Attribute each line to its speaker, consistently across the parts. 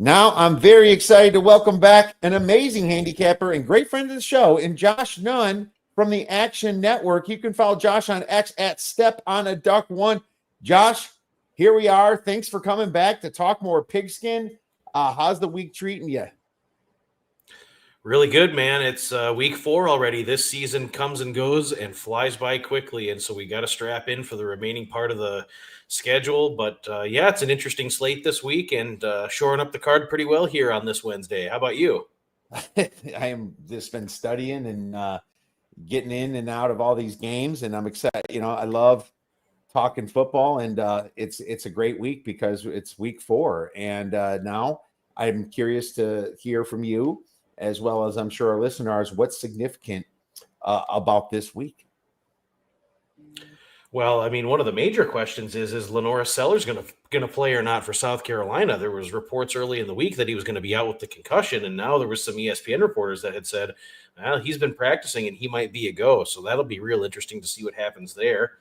Speaker 1: Now I'm very excited to welcome back an amazing handicapper and great friend of the show, and Josh Nunn from the Action Network. You can follow Josh on X at Step on a Duck One. Josh, here we are. Thanks for coming back to talk more pigskin. How's the week treating you?
Speaker 2: Really good, man. It's week 4 already. This season comes and goes and flies by quickly, and so we got to strap in for the remaining part of the schedule. But yeah, it's an interesting slate this week, and shoring up the card pretty well here on this Wednesday. How about you?
Speaker 1: I am just been studying and getting in and out of all these games, and I'm excited. I love talking football, and it's a great week because it's week 4, and now I'm curious to hear from you, as well as I'm sure our listeners, what's significant about this week.
Speaker 2: Well, I mean, one of the major questions is Lenora Sellers going to play or not for South Carolina? There was reports early in the week that he was going to be out with the concussion, and now there was some ESPN reporters that had said, well, he's been practicing and he might be a go. So that'll be real interesting to see what happens there.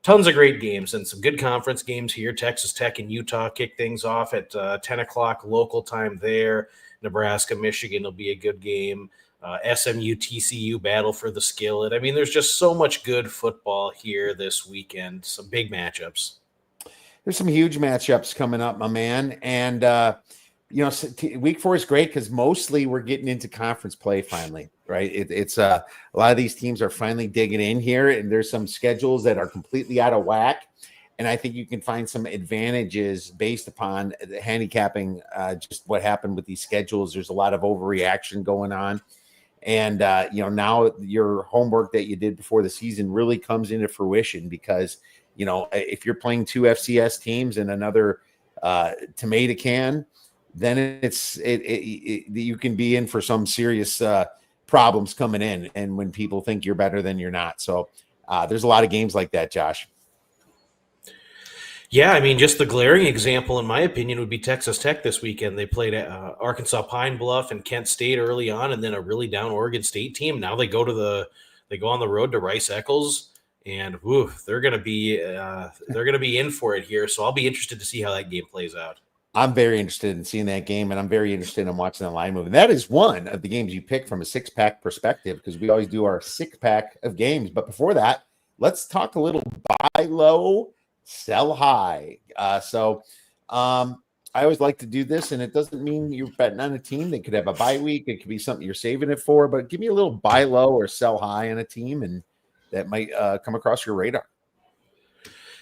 Speaker 2: Tons of great games and some good conference games here. Texas Tech and Utah kick things off at 10 o'clock local time there. Nebraska, Michigan will be a good game. SMU, TCU battle for the skillet. I mean, there's just so much good football here this weekend. Some big matchups.
Speaker 1: There's some huge matchups coming up, my man. And, week 4 is great because mostly we're getting into conference play finally, right? It's a lot of these teams are finally digging in here, and there's some schedules that are completely out of whack. And I think you can find some advantages based upon the handicapping, just what happened with these schedules. There's a lot of overreaction going on. And, now your homework that you did before the season really comes into fruition because, if you're playing 2 FCS teams and another tomato can, then you can be in for some serious problems coming in. And when people think you're better than you're not. So there's a lot of games like that, Josh.
Speaker 2: Yeah, I mean, just the glaring example, in my opinion, would be Texas Tech this weekend. They played Arkansas Pine Bluff and Kent State early on, and then a really down Oregon State team. Now they go on the road to Rice Eccles, and they're going to be in for it here. So I'll be interested to see how that game plays out.
Speaker 1: I'm very interested in seeing that game, and I'm very interested in watching the line move. And that is one of the games you pick from a 6-pack perspective because we always do our 6-pack of games. But before that, let's talk a little buy low, sell high. I always like to do this, and it doesn't mean you're betting on a team. They could have a bye week. It could be something you're saving it for, but give me a little buy low or sell high on a team, and that might come across your radar.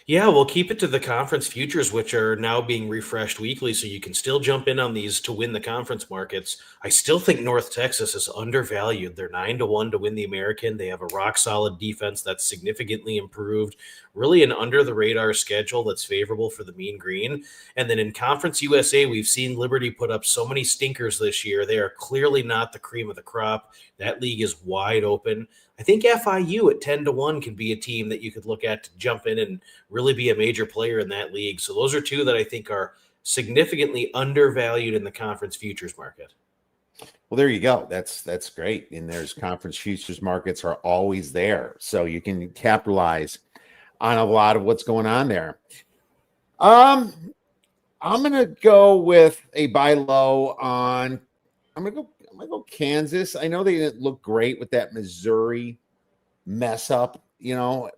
Speaker 2: Yeah, we'll keep it to the conference futures, which are now being refreshed weekly, so you can still jump in on these to win the conference markets. I still think North Texas is undervalued. They're 9-1 to win the American. They have a rock-solid defense that's significantly improved, really an under-the-radar schedule that's favorable for the Mean Green. And then in Conference USA, we've seen Liberty put up so many stinkers this year. They are clearly not the cream of the crop. That league is wide open. I think FIU at 10-1 can be a team that you could look at to jump in and really be a major player in that league. So those are two that I think are significantly undervalued in the conference futures market.
Speaker 1: Well, there you go. That's great. And there's conference futures markets are always there. So you can capitalize on a lot of what's going on there. I'm going to go with a buy low on, I'm going to go Kansas. I know they didn't look great with that Missouri mess up,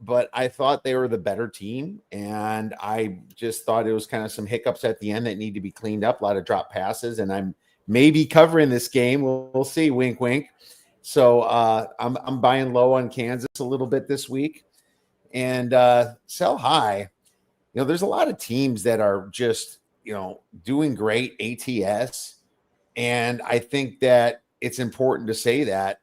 Speaker 1: but I thought they were the better team. And I just thought it was kind of some hiccups at the end that need to be cleaned up, a lot of drop passes. And I'm maybe covering this game. We'll see. Wink, wink. So I'm buying low on Kansas a little bit this week and sell high. There's a lot of teams that are just, doing great ATS. And I think that it's important to say that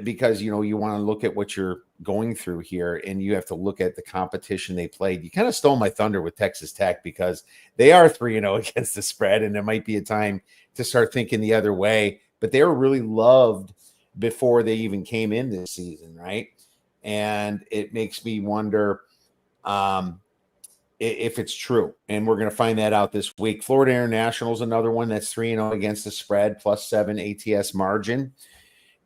Speaker 1: because, you want to look at what you're going through here and you have to look at the competition they played. You kind of stole my thunder with Texas Tech because they are 3-0 against the spread, and it might be a time to start thinking the other way. But they were really loved before they even came in this season, right? And it makes me wonder if it's true. And we're going to find that out this week. Florida International is another one that's 3-0 against the spread, +7 ATS margin.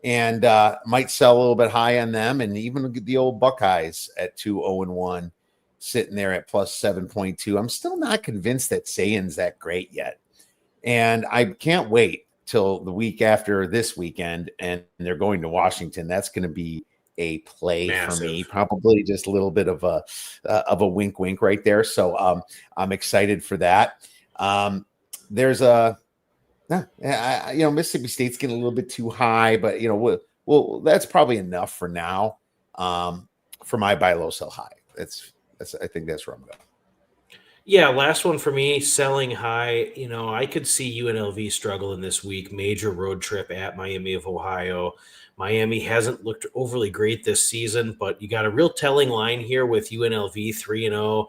Speaker 1: And might sell a little bit high on them. And even the old Buckeyes at 2-0-1 sitting there at +7.2. I'm still not convinced that Sayan's that great yet. And I can't wait till the week after this weekend, and they're going to Washington. That's going to be a play for me,
Speaker 2: Massive.
Speaker 1: probably just a little bit of a wink, wink right there. So I'm excited for that. There's a Mississippi State's getting a little bit too high, but well, that's probably enough for now. For my buy low, sell high. That's I think that's where I'm going.
Speaker 2: Yeah, last one for me, selling high. I could see UNLV struggling this week. Major road trip at Miami of Ohio. Miami hasn't looked overly great this season, but you got a real telling line here with UNLV 3-0.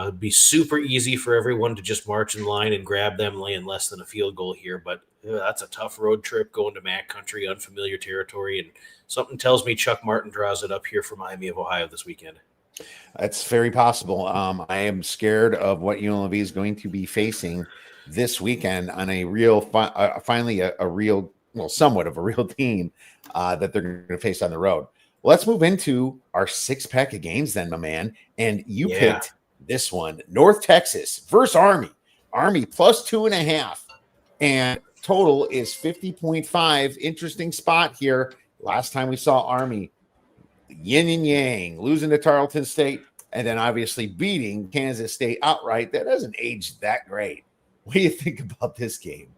Speaker 2: It'd be super easy for everyone to just march in line and grab them laying less than a field goal here, but that's a tough road trip going to MAC country, unfamiliar territory, and something tells me Chuck Martin draws it up here for Miami of Ohio this weekend.
Speaker 1: That's very possible. I am scared of what UNLV is going to be facing this weekend on a real, finally a real, well, somewhat of a real team that they're going to face on the road. Let's move into our 6-pack of games then, my man. And you picked this one, North Texas versus Army. Army plus 2.5. And total is 50.5. Interesting spot here. Last time we saw Army, yin and yang, losing to Tarleton State, and then obviously beating Kansas State outright. That doesn't age that great. What do you think about this game?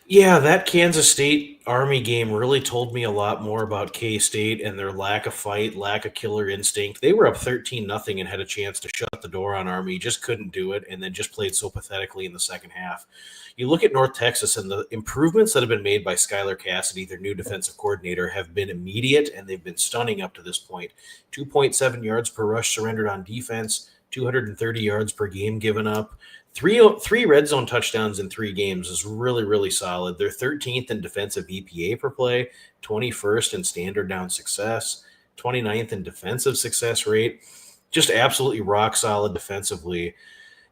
Speaker 2: Yeah, that Kansas State Army game really told me a lot more about K-State and their lack of fight, lack of killer instinct. They were up 13-0 and had a chance to shut the door on Army, just couldn't do it, and then just played so pathetically in the second half. You look at North Texas, and the improvements that have been made by Skylar Cassidy, their new defensive coordinator, have been immediate, and they've been stunning up to this point. 2.7 yards per rush surrendered on defense, 230 yards per game given up. Three red zone touchdowns in 3 games is really, really solid. They're 13th in defensive EPA per play, 21st in standard down success, 29th in defensive success rate. Just absolutely rock solid defensively.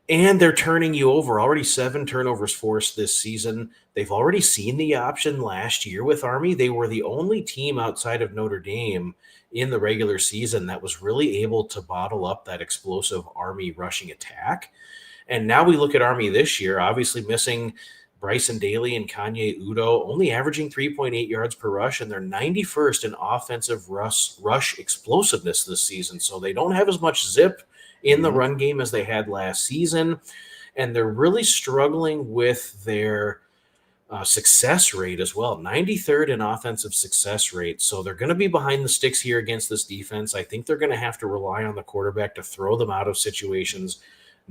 Speaker 2: And they're turning you over. Already 7 turnovers forced this season. They've already seen the option last year with Army. They were the only team outside of Notre Dame in the regular season that was really able to bottle up that explosive Army rushing attack. And now we look at Army this year, obviously missing Bryson Daly and Kanye Udo, only averaging 3.8 yards per rush, and they're 91st in offensive rush explosiveness this season. So they don't have as much zip in the run game as they had last season, and they're really struggling with their success rate as well. 93rd in offensive success rate. So they're going to be behind the sticks here against this defense. I think they're going to have to rely on the quarterback to throw them out of situations.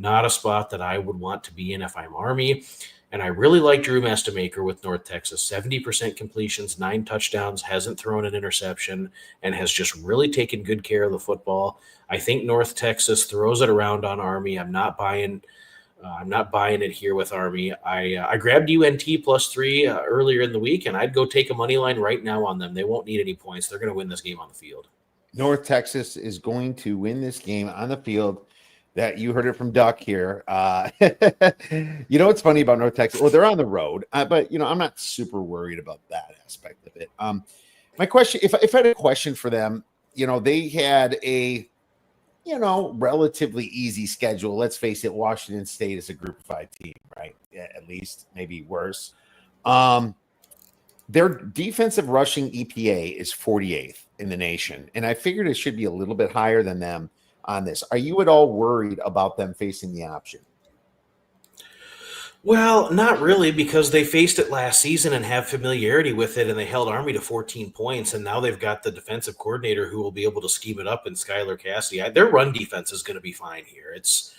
Speaker 2: Not a spot that I would want to be in if I'm Army. And I really like Drew Mestamaker with North Texas. 70% completions, 9 touchdowns, hasn't thrown an interception, and has just really taken good care of the football. I think North Texas throws it around on Army. I'm not buying it here with Army. I grabbed UNT +3 earlier in the week, and I'd go take a money line right now on them. They won't need any points. They're going to win this game on the field.
Speaker 1: North Texas is going to win this game on the field. That you heard it from Duck here. What's funny about North Texas? Well, they're on the road, but I'm not super worried about that aspect of it. My question, if I had a question for them, they had a relatively easy schedule. Let's face it, Washington State is a Group of 5 team, right? Yeah, at least maybe worse. Their defensive rushing EPA is 48th in the nation, and I figured it should be a little bit higher than them on this. Are you at all worried about them facing the option?
Speaker 2: Well, not really, because they faced it last season and have familiarity with it, and they held Army to 14 points, and now they've got the defensive coordinator who will be able to scheme it up in Skylar Cassidy. Their run defense is going to be fine here. It's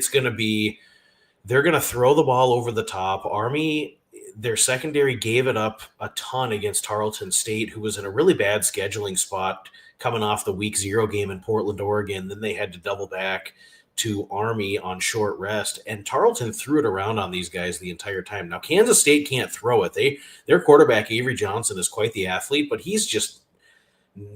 Speaker 2: going to be – they're going to throw the ball over the top. Army, their secondary gave it up a ton against Tarleton State, who was in a really bad scheduling spot coming off the week 0 game in Portland, Oregon. Then they had to double back to Army on short rest, and Tarleton threw it around on these guys the entire time. Now, Kansas State can't throw it. Their quarterback, Avery Johnson, is quite the athlete, but he's just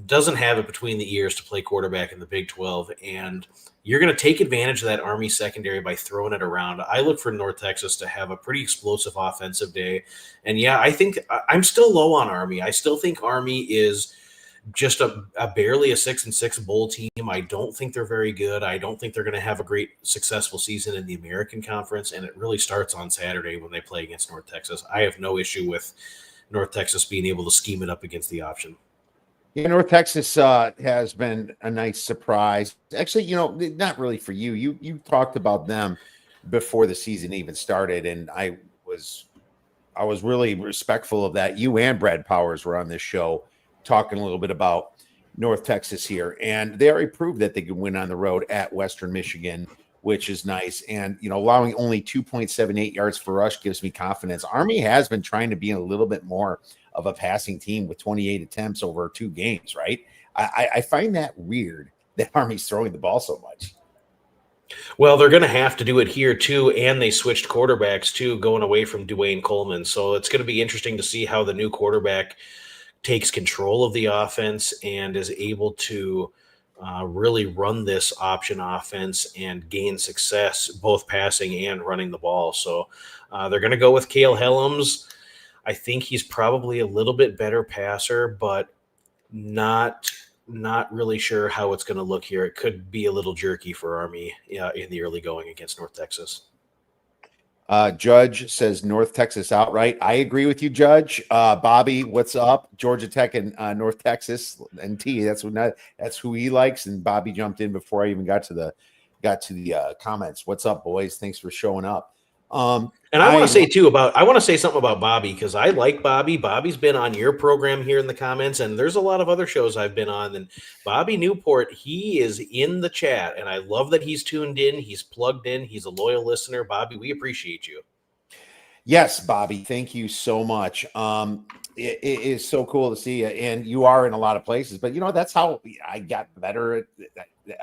Speaker 2: doesn't have it between the ears to play quarterback in the Big 12, and you're going to take advantage of that Army secondary by throwing it around. I look for North Texas to have a pretty explosive offensive day, and yeah, I think I'm still low on Army. I still think Army is just a barely a 6-6 bowl team. I don't think they're very good. I don't think they're going to have a great successful season in the American Conference, and it really starts on Saturday when they play against North Texas. I have no issue with North Texas being able to scheme it up against the option.
Speaker 1: Yeah, North Texas has been a nice surprise. Actually, not really for you. You talked about them before the season even started, and I was really respectful of that. You and Brad Powers were on this show talking a little bit about North Texas here, and they already proved that they can win on the road at Western Michigan, which is nice. And allowing only 2.78 yards per rush gives me confidence. Army has been trying to be a little bit more of a passing team with 28 attempts over 2 games, right? I find that weird that Army's throwing the ball so much.
Speaker 2: Well, they're going to have to do it here too, and they switched quarterbacks too, going away from Dwayne Coleman. So it's going to be interesting to see how the new quarterback takes control of the offense and is able to really run this option offense and gain success, both passing and running the ball. So they're going to go with Cale Helms. I think he's probably a little bit better passer, but not really sure how it's going to look here. It could be a little jerky for Army in the early going against North Texas.
Speaker 1: Judge says North Texas outright. I agree with you, Judge. Bobby, what's up? Georgia Tech and North Texas and T. That's who he likes. And Bobby jumped in before I even got to the comments. What's up, boys? Thanks for showing up.
Speaker 2: And I want to say too I want to say something about Bobby, because I like Bobby. Bobby's been on your program here in the comments, and there's a lot of other shows I've been on. And Bobby Newport, he is in the chat, and I love that he's tuned in. He's plugged in. He's a loyal listener. Bobby, we appreciate you.
Speaker 1: Yes, Bobby, thank you so much. It is so cool to see you, and you are in a lot of places. But that's how I got better.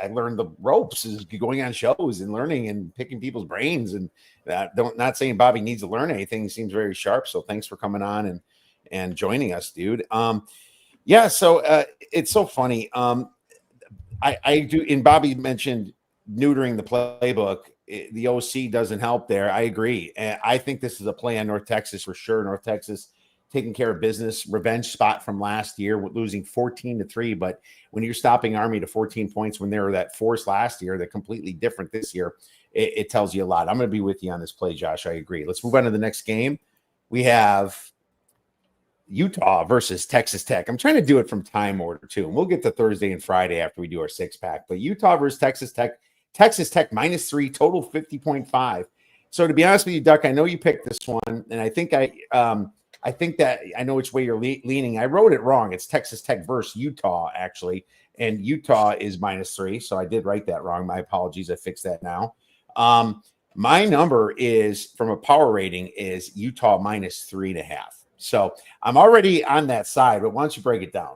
Speaker 1: I learned the ropes is going on shows and learning and picking people's brains. And not saying Bobby needs to learn anything. He seems very sharp. So thanks for coming on and joining us, dude. Yeah. So it's so funny. I do. And Bobby mentioned neutering the playbook. The OC doesn't help there. I agree. And I think this is a play on North Texas for sure. North Texas taking care of business, revenge spot from last year with losing 14-3. But when you're stopping Army to 14 points when they were that force last year, they're completely different this year. It tells you a lot. I'm going to be with you on this play, Josh. I agree. Let's move on to the next game. We have Utah versus Texas Tech. I'm trying to do it from time order too. And we'll get to Thursday and Friday after we do our 6-pack. But Utah versus Texas Tech. Texas Tech -3, total 50.5. So to be honest with you, Duck, I know you picked this one, and I think that I know which way you're leaning. I wrote it wrong. It's Texas Tech versus Utah, actually, and Utah is -3. So I did write that wrong. My apologies. I fixed that now. My number is from a power rating is Utah -3.5. So I'm already on that side, but why don't you break it down?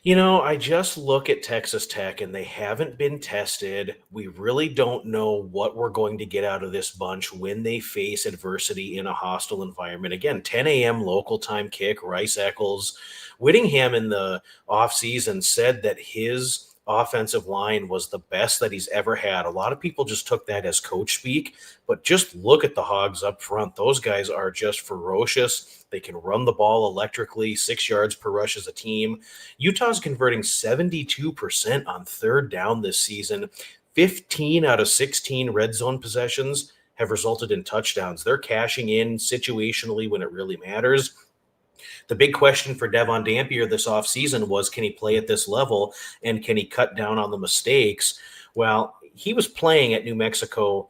Speaker 2: I just look at Texas Tech, and they haven't been tested. We really don't know what we're going to get out of this bunch when they face adversity in a hostile environment. Again, 10 a.m. local time kick, Rice Eccles. Whittingham in the offseason said that his offensive line was the best that he's ever had. A lot of people just took that as coach speak, but just look at the Hogs up front. Those guys are just ferocious. They can run the ball electrically, 6 yards per rush as a team. Utah's converting 72% on third down this season. 15 out of 16 red zone possessions have resulted in touchdowns. They're cashing in situationally when it really matters. The big question for Devon Dampier this offseason was, can he play at this level and can he cut down on the mistakes? Well, he was playing at New Mexico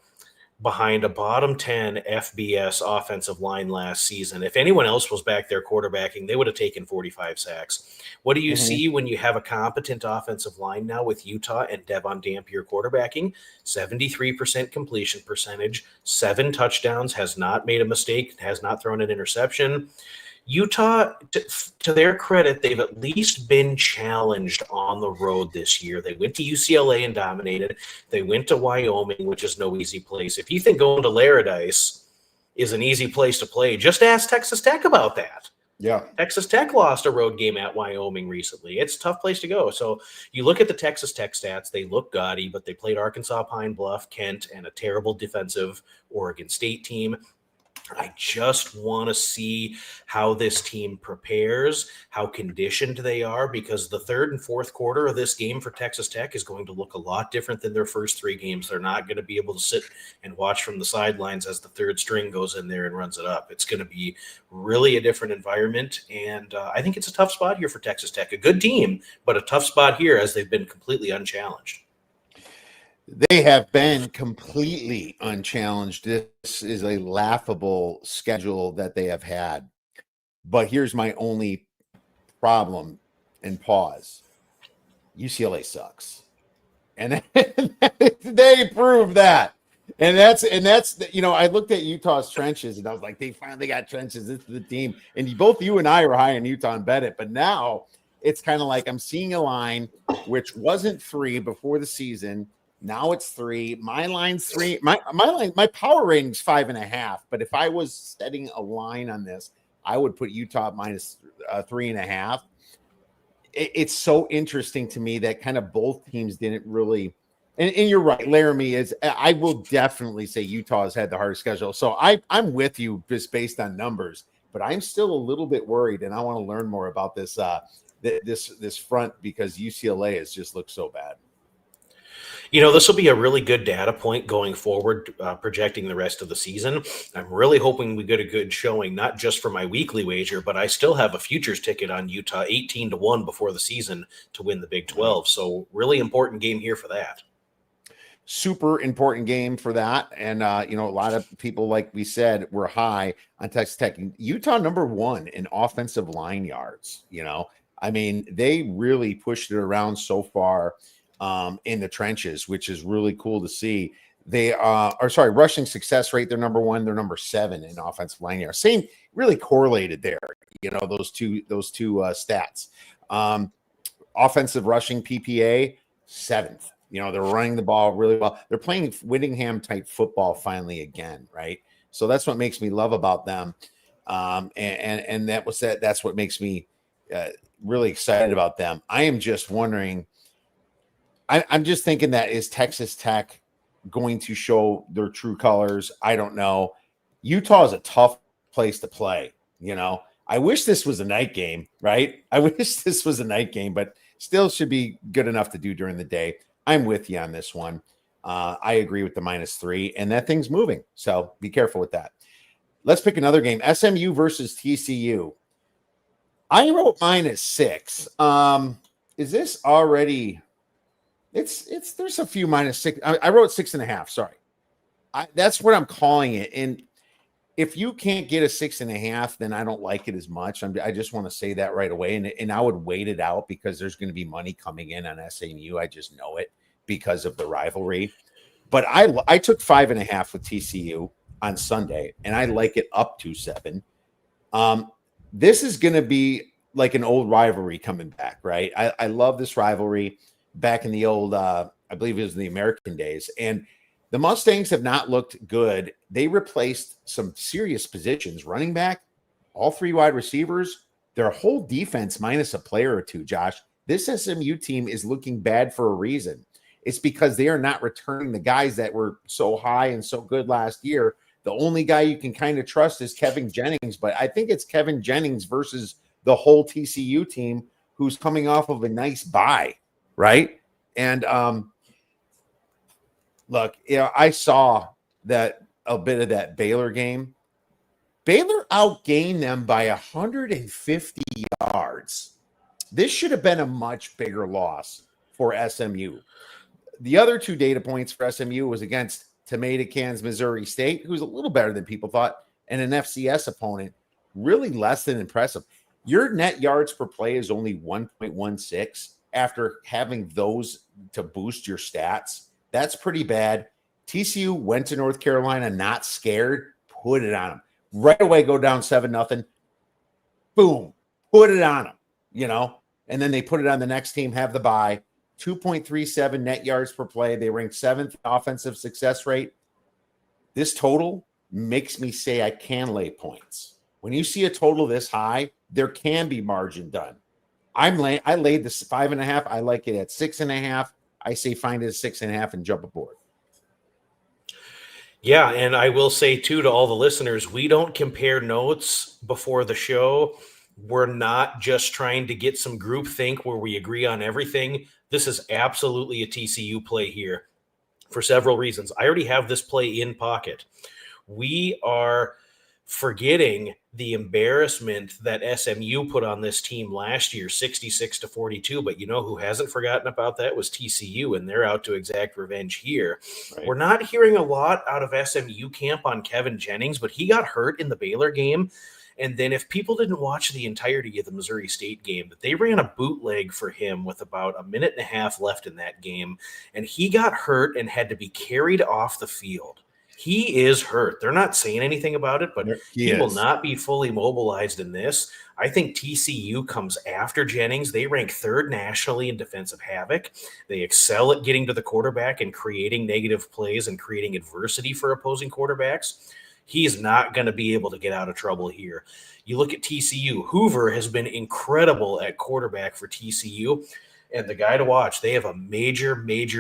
Speaker 2: behind a bottom 10 FBS offensive line last season. If anyone else was back there quarterbacking, they would have taken 45 sacks. What do you see when you have a competent offensive line now with Utah and Devon Dampier quarterbacking? 73% completion percentage, 7 touchdowns, has not made a mistake, has not thrown an interception. Utah, to their credit, they've at least been challenged on the road this year. They went to UCLA and dominated. They went to Wyoming, which is no easy place. If you think going to Laradice is an easy place to play, just ask Texas Tech about that.
Speaker 1: Yeah.
Speaker 2: Texas Tech lost a road game at Wyoming recently. It's a tough place to go. So you look at the Texas Tech stats, they look gaudy, but they played Arkansas, Pine Bluff, Kent, and a terrible defensive Oregon State team. I just want to see how this team prepares, how conditioned they are, because the third and fourth quarter of this game for Texas Tech is going to look a lot different than their first three games. They're not going to be able to sit and watch from the sidelines as the third string goes in there and runs it up. It's going to be really a different environment, and I think it's a tough spot here for Texas Tech. A good team, but a tough spot here as they've been completely unchallenged.
Speaker 1: They have been completely unchallenged. This is a laughable schedule that they have had. But here's my only problem and pause. UCLA sucks. And they proved that. And that's I looked at Utah's trenches and I was like, they finally got trenches. This is the team. And both you and I were high in Utah and bet it. But now it's kind of like I'm seeing a line which wasn't 3 before the season. Now it's 3. My line's 3. My power rating's 5.5. But if I was setting a line on this, I would put Utah minus 3.5. It's so interesting to me that kind of both teams didn't really. And you're right, Laramie is. I will definitely say Utah has had the hardest schedule. So I'm with you just based on numbers, but I'm still a little bit worried, and I want to learn more about this this front because UCLA has just looked so bad.
Speaker 2: This will be a really good data point going forward, projecting the rest of the season. I'm really hoping we get a good showing, not just for my weekly wager, but I still have a futures ticket on Utah 18-1 before the season to win the Big 12. So really important game here for that.
Speaker 1: Super important game for that. And, a lot of people, like we said, were high on Texas Tech. Utah number 1 in offensive line yards. I mean, they really pushed it around so far in the trenches, which is really cool to see. They rushing success rate, they're number 1, they're number 7 in offensive line yards. Same, really correlated there, those two stats. Offensive rushing PPA, 7th. They're running the ball really well. They're playing Whittingham type football finally again, right? So that's what makes me love about them. And that's what makes me really excited about them. I am just wondering, I'm just thinking that is Texas Tech going to show their true colors? I don't know. Utah is a tough place to play. I wish this was a night game, right? I wish this was a night game, but still should be good enough to do during the day. I'm with you on this one. I agree with the -3, and that thing's moving. So be careful with that. Let's pick another game. SMU versus TCU. I wrote -6. Is this already? There's a few -6. I wrote 6.5. Sorry. That's what I'm calling it. And if you can't get a 6.5, then I don't like it as much. I just want to say that right away. And I would wait it out because there's going to be money coming in on SMU. I just know it because of the rivalry. But I took 5.5 with TCU on Sunday, and I like it up to 7. This is going to be like an old rivalry coming back, right? I love this rivalry back in the old, I believe it was the American days. And the Mustangs have not looked good. They replaced some serious positions, running back, all 3 wide receivers, their whole defense minus a player or 2, Josh. This SMU team is looking bad for a reason. It's because they are not returning the guys that were so high and so good last year. The only guy you can kind of trust is Kevin Jennings, but I think it's Kevin Jennings versus the whole TCU team who's coming off of a nice bye, right? And look, I saw that a bit of that Baylor game. Baylor outgained them by 150 yards. This should have been a much bigger loss for SMU. The other 2 data points for SMU was against Tomato Cans, Missouri State, who's a little better than people thought, and an FCS opponent, really less than impressive. Your net yards per play is only 1.16 after having those to boost your stats. That's pretty bad. TCU went to North Carolina, not scared, put it on them. Right away, go down 7-0. Boom, put it on them, and then they put it on the next team, have the bye. 2.37 net yards per play. They ranked 7th offensive success rate. This total makes me say I can lay points. When you see a total this high, there can be margin done. I laid this 5.5. I like it at 6.5. I say find it at 6.5 and jump aboard.
Speaker 2: Yeah, and I will say too to all the listeners, we don't compare notes before the show. We're not just trying to get some group think where we agree on everything. This is absolutely a TCU play here for several reasons. I already have this play in pocket. We are forgetting the embarrassment that SMU put on this team last year, 66-42. But you know who hasn't forgotten about that was TCU, and they're out to exact revenge here.
Speaker 1: Right.
Speaker 2: We're not hearing a lot out of SMU camp on Kevin Jennings, but he got hurt in the Baylor game. And then if people didn't watch the entirety of the Missouri State game, that they ran a bootleg for him with about a minute and a half left in that game, and he got hurt and had to be carried off the field. He is hurt. They're not saying anything about it, but he will not be fully mobilized in this. I think TCU comes after Jennings. They rank third nationally in defensive havoc. They excel at getting to the quarterback and creating negative plays and creating adversity for opposing quarterbacks. He's not going to be able to get out of trouble here. You look at TCU. Hoover has been incredible at quarterback for TCU. And the guy to watch, they have a major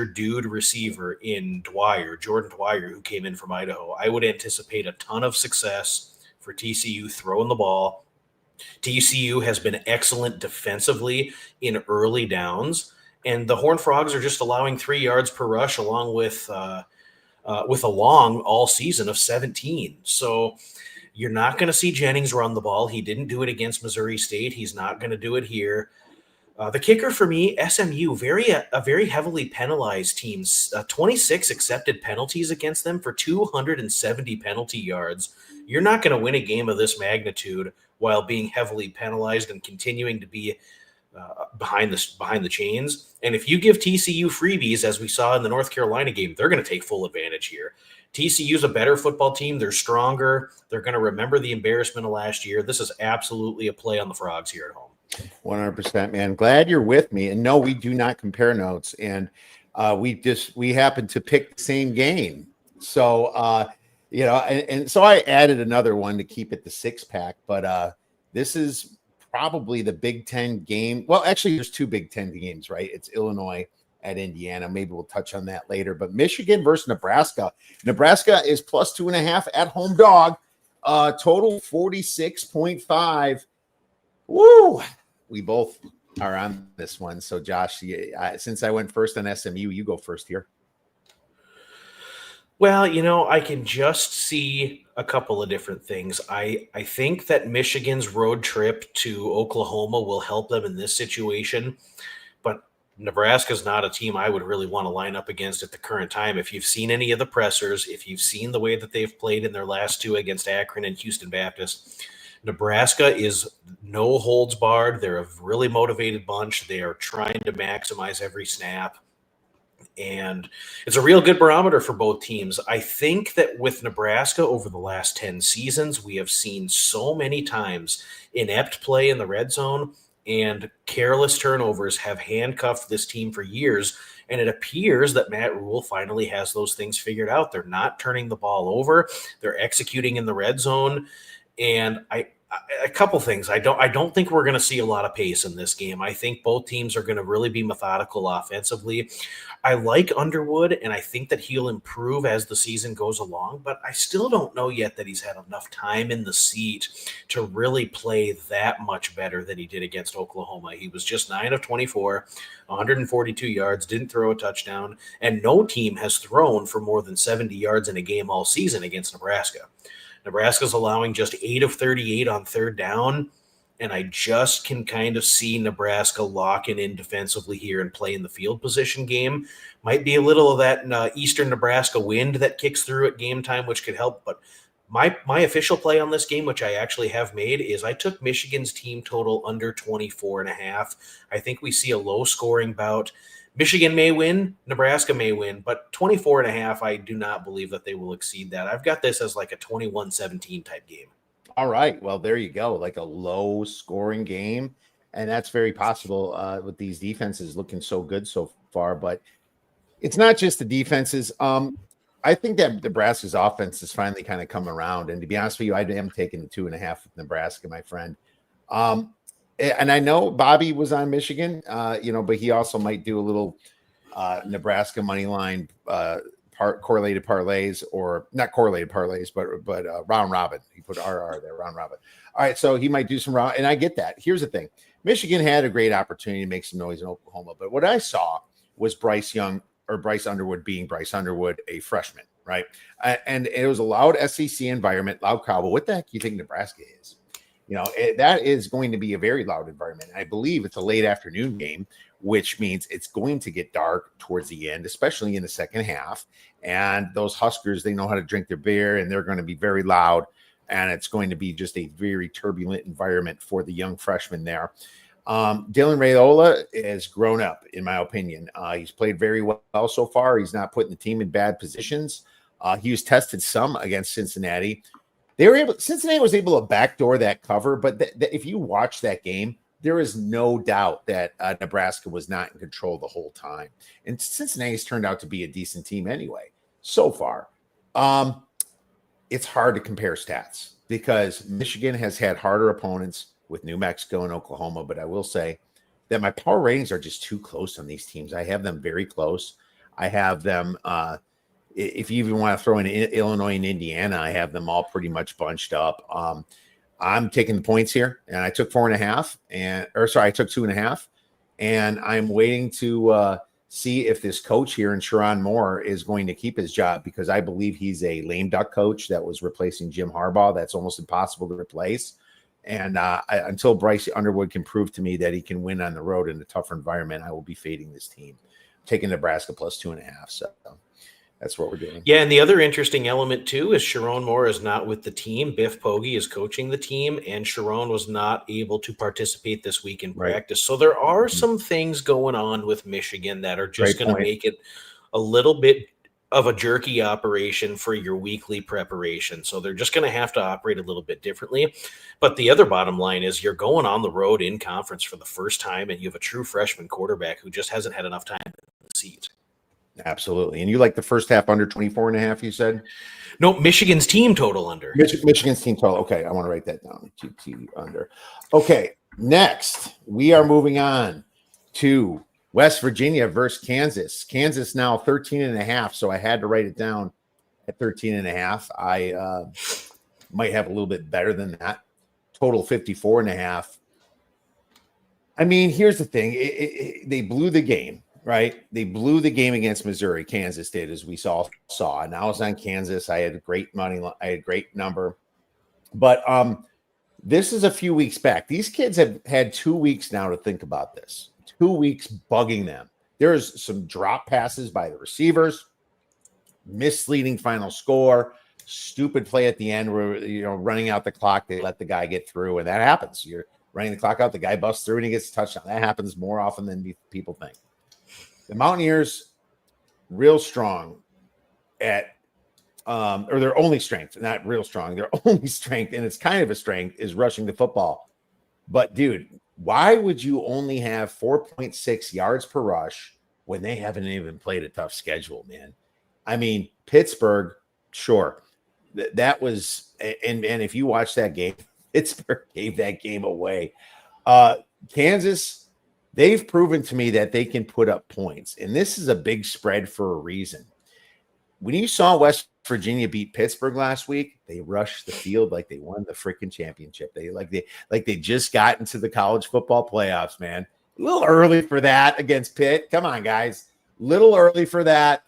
Speaker 2: dude receiver in Jordan Dwyer, who came in from Idaho. I would anticipate a ton of success for TCU throwing the ball. TCU has been excellent defensively in early downs, and the Horned Frogs are just allowing 3 yards per rush along with a long all season of 17. So you're not going to see Jennings run the ball. He didn't do it against Missouri State. He's not going to do it here. The kicker for me, SMU, a very heavily penalized team. 26 accepted penalties against them for 270 penalty yards. You're not going to win a game of this magnitude while being heavily penalized and continuing to be behind the chains. And if you give TCU freebies, as we saw in the North Carolina game, they're going to take full advantage here. TCU's a better football team. They're stronger. They're going to remember the embarrassment of last year. This is absolutely a play on the Frogs here at home.
Speaker 1: 100%, man. Glad you're with me. And no, we do not compare notes. And we happen to pick the same game. So, and so I added another one to keep it the 6-pack. But this is probably the Big Ten game. Well, actually, there's 2 Big Ten games, right? It's Illinois at Indiana. Maybe we'll touch on that later. But Michigan versus Nebraska. Nebraska is plus 2.5 at home dog. Total 46.5. Woo! We both are on this one. So, Josh, since I went first on SMU, you go first here.
Speaker 2: Well, I can just see a couple of different things. I think that Michigan's road trip to Oklahoma will help them in this situation, but Nebraska's not a team I would really want to line up against at the current time. If you've seen any of the pressers, if you've seen the way that they've played in their last 2 against Akron and Houston Baptist, Nebraska is no holds barred. They're a really motivated bunch. They are trying to maximize every snap. And it's a real good barometer for both teams. I think that with Nebraska over the last 10 seasons, we have seen so many times inept play in the red zone and careless turnovers have handcuffed this team for years. And it appears that Matt Rule finally has those things figured out. They're not turning the ball over. They're executing in the red zone. And a couple things. I don't think we're going to see a lot of pace in this game. I think both teams are going to really be methodical offensively. I like Underwood, and I think that he'll improve as the season goes along, but I still don't know yet that he's had enough time in the seat to really play that much better than he did against Oklahoma. He was just 9 of 24, 142 yards, didn't throw a touchdown, and no team has thrown for more than 70 yards in a game all season against Nebraska. Nebraska's allowing just 8 of 38 on third down, and I just can kind of see Nebraska locking in defensively here and playing the field position game. Might be a little of that eastern Nebraska wind that kicks through at game time, which could help. But my official play on this game, which I actually have made, is I took Michigan's team total under 24.5. I think we see a low-scoring bout. Michigan may win, Nebraska may win, but 24.5, I do not believe that they will exceed that. I've got this as like a 21-17 type game.
Speaker 1: All right. Well, there you go. Like a low scoring game. And that's very possible with these defenses looking so good so far. But it's not just the defenses. I think that Nebraska's offense is finally kind of come around. And to be honest with you, I am taking the 2.5 with Nebraska, my friend. And I know Bobby was on Michigan, but he also might do a little Nebraska money line correlated parlays, or not correlated parlays, but round robin. He put RR there, round robin. All right, so he might do some round, and I get that. Here's the thing: Michigan had a great opportunity to make some noise in Oklahoma, but what I saw was Bryce Underwood being Bryce Underwood, a freshman, right? And it was a loud SEC environment, loud crowd. But what the heck do you think Nebraska is? That is going to be a very loud environment. I believe it's a late afternoon game, which means it's going to get dark towards the end, especially in the second half. And those Huskers, they know how to drink their beer, and they're going to be very loud. And it's going to be just a very turbulent environment for the young freshmen there. Dylan Raiola has grown up, in my opinion. He's played very well so far. He's not putting the team in bad positions. He was tested some against Cincinnati. Cincinnati was able to backdoor that cover, but if you watch that game, there is no doubt that Nebraska was not in control the whole time. And Cincinnati's turned out to be a decent team anyway, so far. It's hard to compare stats because Michigan has had harder opponents with New Mexico and Oklahoma, but I will say that my power ratings are just too close on these teams. I have them very close. I have them if you even want to throw in Illinois and Indiana, I have them all pretty much bunched up. I'm taking the points here, and I took 4.5, I took 2.5, and I'm waiting to see if this coach here in Sharon Moore is going to keep his job, because I believe he's a lame duck coach that was replacing Jim Harbaugh. That's almost impossible to replace. And until Bryce Underwood can prove to me that he can win on the road in a tougher environment, I will be fading this team. I'm taking Nebraska plus 2.5. So that's what we're doing.
Speaker 2: Yeah, and the other interesting element, too, is Sharon Moore is not with the team. Biff Poggi is coaching the team, and Sharon was not able to participate this week in practice. So there are some things going on with Michigan that are just going to make it a little bit of a jerky operation for your weekly preparation. So they're just going to have to operate a little bit differently. But the other bottom line is you're going on the road in conference for the first time, and you have a true freshman quarterback who just hasn't had enough time in the seat.
Speaker 1: Absolutely. And you like the first half under 24.5, you said?
Speaker 2: No, Michigan's team total under.
Speaker 1: Michigan's team total. Okay, I want to write that down. GT under. Okay, next, we are moving on to West Virginia versus Kansas. Kansas now 13.5, so I had to write it down at 13.5. I might have a little bit better than that. Total 54.5. I mean, here's the thing. They blew the game. Right. They blew the game against Missouri. Kansas did, as we saw. And I was on Kansas. I had great money. I had a great number. But this is a few weeks back. These kids have had 2 weeks now to think about this. 2 weeks bugging them. There's some drop passes by the receivers, misleading final score, stupid play at the end where, running out the clock, they let the guy get through, and that happens. You're running the clock out, the guy busts through, and he gets a touchdown. That happens more often than people think. The Mountaineers, real strong at, or their only strength, not real strong, their only strength, and it's kind of a strength, is rushing the football. But, dude, why would you only have 4.6 yards per rush when they haven't even played a tough schedule, man? I mean, Pittsburgh, sure. That was, and if you watch that game, Pittsburgh gave that game away. Kansas, they've proven to me that they can put up points, and this is a big spread for a reason. When you saw West Virginia beat Pittsburgh last week, they rushed the field like they won the freaking championship. They just got into the college football playoffs, man. A little early for that against Pitt. Come on, guys. Little early for that.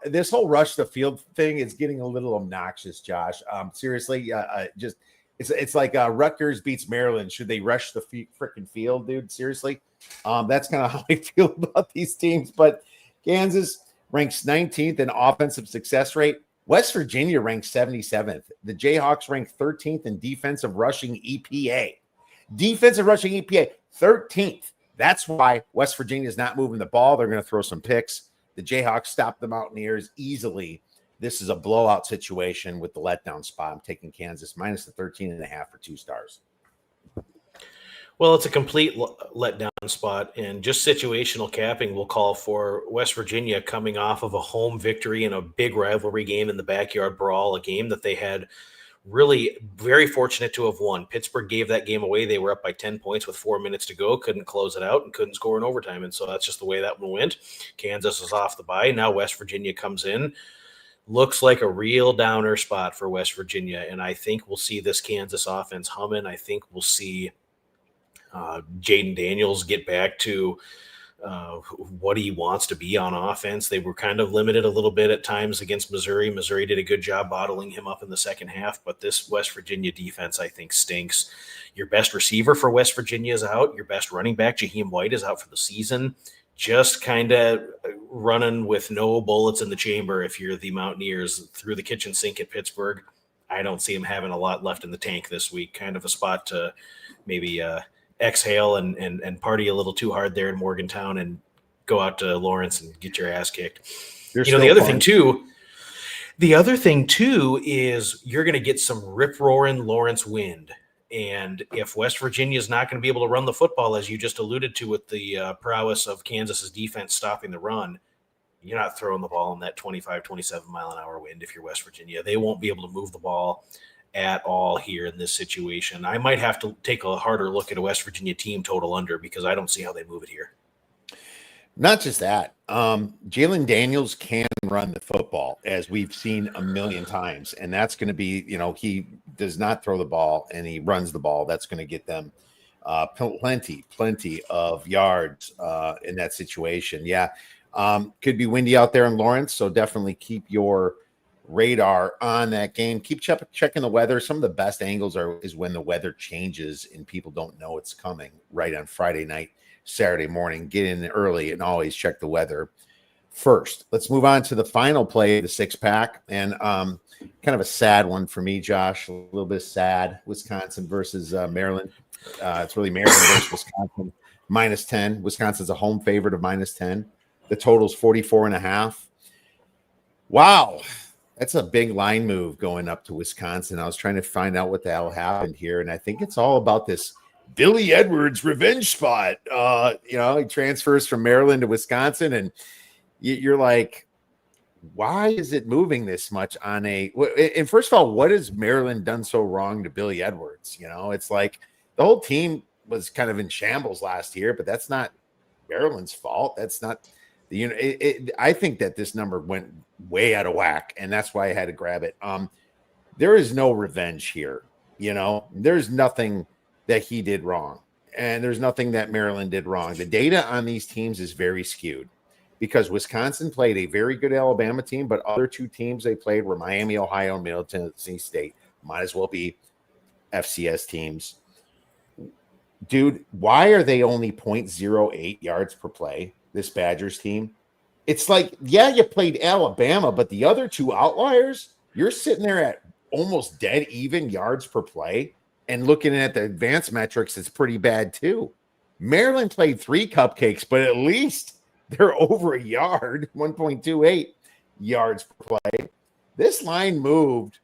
Speaker 1: This whole rush the field thing is getting a little obnoxious, Josh. Seriously, It's like Rutgers beats Maryland. Should they rush the freaking field, dude? Seriously? That's kind of how I feel about these teams. But Kansas ranks 19th in offensive success rate. West Virginia ranks 77th. The Jayhawks rank 13th in defensive rushing EPA. Defensive rushing EPA, 13th. That's why West Virginia is not moving the ball. They're going to throw some picks. The Jayhawks stop the Mountaineers easily. This is a blowout situation with the letdown spot. I'm taking Kansas minus the 13.5 for 2 stars.
Speaker 2: Well, it's a complete letdown spot, and just situational capping will call for West Virginia coming off of a home victory in a big rivalry game in the Backyard Brawl, a game that they had really very fortunate to have won. Pittsburgh gave that game away. They were up by 10 points with 4 minutes to go, couldn't close it out, and couldn't score in overtime. And so that's just the way that one went. Kansas is off the bye. Now West Virginia comes in. Looks like a real downer spot for West Virginia. And I think we'll see this Kansas offense humming. I think we'll see Jaden Daniels get back to what he wants to be on offense. They were kind of limited a little bit at times against Missouri. Missouri did a good job bottling him up in the second half, but this West Virginia defense, I think, stinks. Your best receiver for West Virginia is out. Your best running back, Jaheim White, is out for the season. Just kind of running with no bullets in the chamber if you're the Mountaineers through the kitchen sink at Pittsburgh. I don't see him having a lot left in the tank this week. Kind of a spot to maybe exhale and party a little too hard there in Morgantown and go out to Lawrence and get your ass kicked. The other thing too is you're going to get some rip-roaring Lawrence wind. And if West Virginia is not going to be able to run the football, as you just alluded to with the prowess of Kansas's defense stopping the run, you're not throwing the ball in that 25, 27 mile an hour wind if you're West Virginia. They won't be able to move the ball at all here in this situation. I might have to take a harder look at a West Virginia team total under because I don't see how they move it here.
Speaker 1: Not just that. Jalen Daniels can run the football, as we've seen a million times. And that's going to be, he does not throw the ball and he runs the ball. That's going to get them plenty of yards in that situation. Yeah. Could be windy out there in Lawrence. So definitely keep your radar on that game. Keep checking the weather. Some of the best angles is when the weather changes and people don't know it's coming right on Friday night, Saturday morning. Get in early and always check the weather first. Let's move on to the final play, the 6-pack, and kind of a sad one for me, Josh. A little bit sad. Wisconsin versus Maryland. It's really Maryland versus Wisconsin. -10. Wisconsin's a home favorite of -10. The total's 44.5. Wow. That's a big line move going up to Wisconsin. I was trying to find out what the hell happened here, and I think it's all about this Billy Edwards revenge spot. He transfers from Maryland to Wisconsin, and you're like, why is it moving this much on and first of all, what has Maryland done so wrong to Billy Edwards? It's like the whole team was kind of in shambles last year, but that's not Maryland's fault. That's not I think that this number went way out of whack, and that's why I had to grab it. There is no revenge here. There's nothing that he did wrong, and there's nothing that Maryland did wrong. The data on these teams is very skewed because Wisconsin played a very good Alabama team, but other two teams they played were Miami, Ohio, and Middle Tennessee State. Might as well be FCS teams. Dude, why are they only 0.08 yards per play? This Badgers team. It's like, yeah, you played Alabama, but the other two outliers, you're sitting there at almost dead even yards per play. And looking at the advanced metrics, it's pretty bad too. Maryland played 3 cupcakes, but at least they're over a yard, 1.28 yards per play. This line moved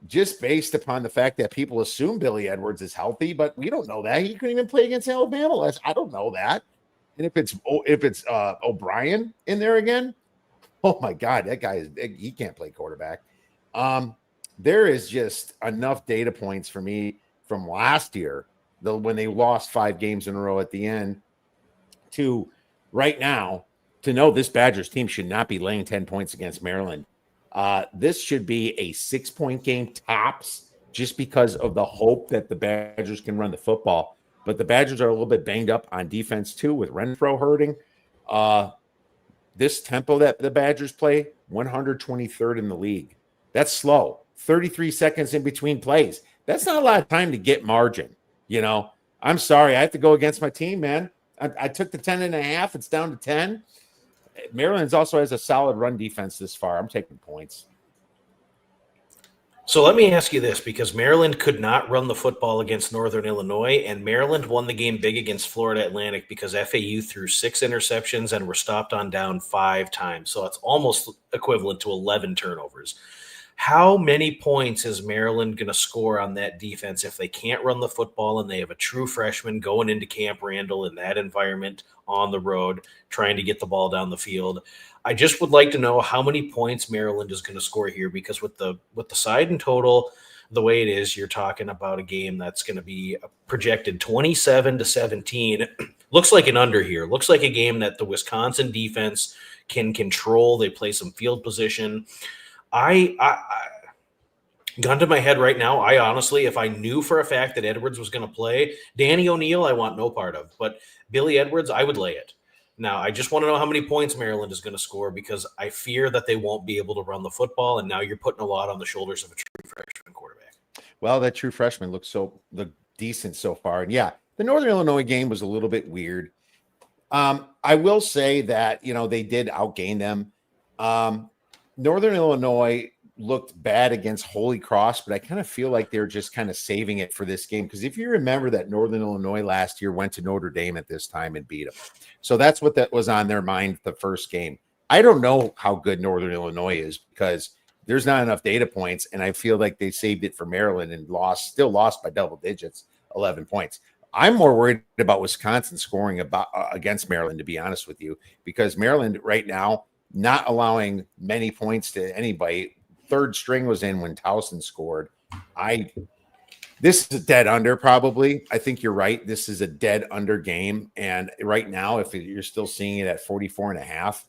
Speaker 1: just based upon the fact that people assume Billy Edwards is healthy, but we don't know that. He couldn't even play against Alabama. I don't know that. And if it's O'Brien in there again, oh my God, that guy he can't play quarterback. There is just enough data points for me from last year, when they lost 5 games in a row at the end, to right now to know this Badgers team should not be laying 10 points against Maryland. This should be a 6-point game tops, just because of the hope that the Badgers can run the football. But the Badgers are a little bit banged up on defense too, with Renfro hurting. This tempo that the Badgers play, 123rd in the league. That's slow. 33 seconds in between plays. That's not a lot of time to get margin. I'm sorry. I have to go against my team, man. I took the 10.5. It's down to 10. Maryland also has a solid run defense this far. I'm taking points.
Speaker 2: So let me ask you this, because Maryland could not run the football against Northern Illinois, and Maryland won the game big against Florida Atlantic because FAU threw 6 interceptions and were stopped on down 5 times. So it's almost equivalent to 11 turnovers. How many points is Maryland going to score on that defense if they can't run the football and they have a true freshman going into Camp Randall in that environment on the road trying to get the ball down the field? I just would like to know how many points Maryland is going to score here, because with the side and total, the way it is, you're talking about a game that's going to be projected 27-17. Looks like an under here. Looks like a game that the Wisconsin defense can control. They play some field position. I gun to my head right now, I honestly, if I knew for a fact that Edwards was going to play, Danny O'Neal, I want no part of. But Billy Edwards, I would lay it. Now, I just want to know how many points Maryland is going to score because I fear that they won't be able to run the football, and now you're putting a lot on the shoulders of a true freshman quarterback.
Speaker 1: Well, that true freshman looks decent so far. And yeah, the Northern Illinois game was a little bit weird. I will say that, they did outgain them. Northern Illinois looked bad against Holy Cross, but I kind of feel like they're just kind of saving it for this game. Because if you remember that Northern Illinois last year went to Notre Dame at this time and beat them. So that's what that was on their mind the first game. I don't know how good Northern Illinois is because there's not enough data points. And I feel like they saved it for Maryland and still lost by double digits, 11 points. I'm more worried about Wisconsin scoring against Maryland, to be honest with you, because Maryland right now, not allowing many points to anybody. Third string was in when Towson scored. This is a dead under probably. I think you're right. This is a dead under game. And right now, if you're still seeing it at 44.5,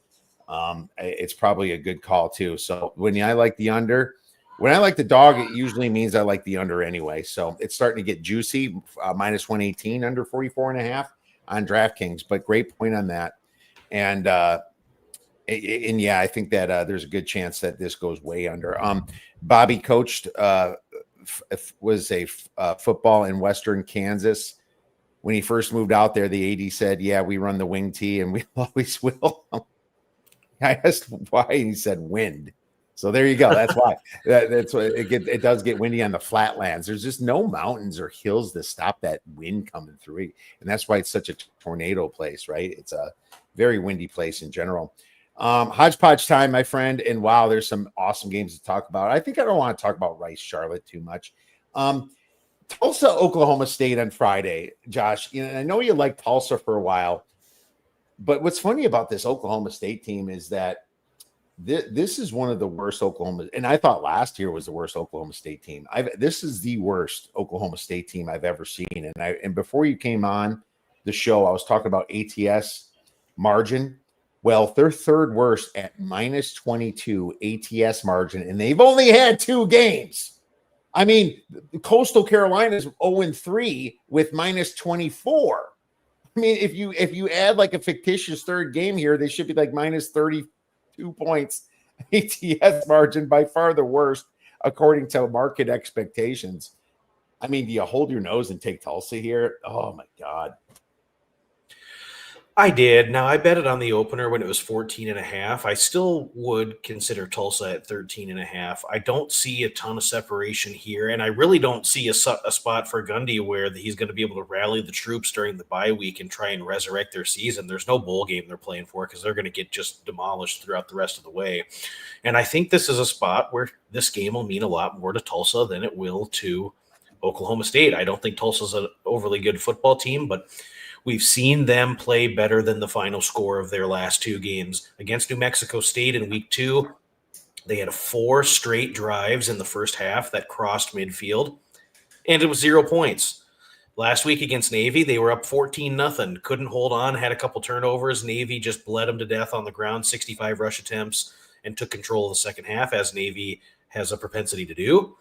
Speaker 1: it's probably a good call too. So when I like the under, when I like the dog, it usually means I like the under anyway. So it's starting to get juicy, minus 118 under 44.5 on DraftKings, but great point on that. And yeah, I think that there's a good chance that this goes way under. Bobby coached was a football in Western Kansas. When he first moved out there, the AD said, "Yeah, we run the wing tee, and we always will." I asked why, and he said, "Wind." So there you go. That's why. That's what it does get windy on the flatlands. There's just no mountains or hills to stop that wind coming through, and that's why it's such a tornado place, right? It's a very windy place in general. Hodgepodge time, my friend. And wow, there's some awesome games to talk about. I think I don't want to talk about Rice Charlotte too much. Tulsa, Oklahoma State on Friday, Josh. I know you liked Tulsa for a while, but what's funny about this Oklahoma State team is that this is one of the worst Oklahoma, and I thought last year was the worst Oklahoma State team. This is the worst Oklahoma State team I've ever seen. And before you came on the show, I was talking about ATS margin. Well, they're third worst at minus 22 ATS margin, and they've only had 2 games. I mean, Coastal Carolina's 0-3 with minus 24. I mean, if you add like a fictitious third game here, they should be like minus 32 points. ATS margin, by far the worst, according to market expectations. I mean, do you hold your nose and take Tulsa here? Oh, my God.
Speaker 2: I did. Now, I bet it on the opener when it was 14.5. I still would consider Tulsa at 13.5. I don't see a ton of separation here, and I really don't see a spot for Gundy where he's going to be able to rally the troops during the bye week and try and resurrect their season. There's no bowl game they're playing for because they're going to get just demolished throughout the rest of the way. And I think this is a spot where this game will mean a lot more to Tulsa than it will to Oklahoma State. I don't think Tulsa's an overly good football team, but we've seen them play better than the final score of their last 2 games. Against New Mexico State in week 2, they had 4 straight drives in the first half that crossed midfield, and it was 0 points. Last week against Navy, they were up 14-0, couldn't hold on, had a couple turnovers. Navy just bled them to death on the ground, 65 rush attempts, and took control of the second half, as Navy has a propensity to do.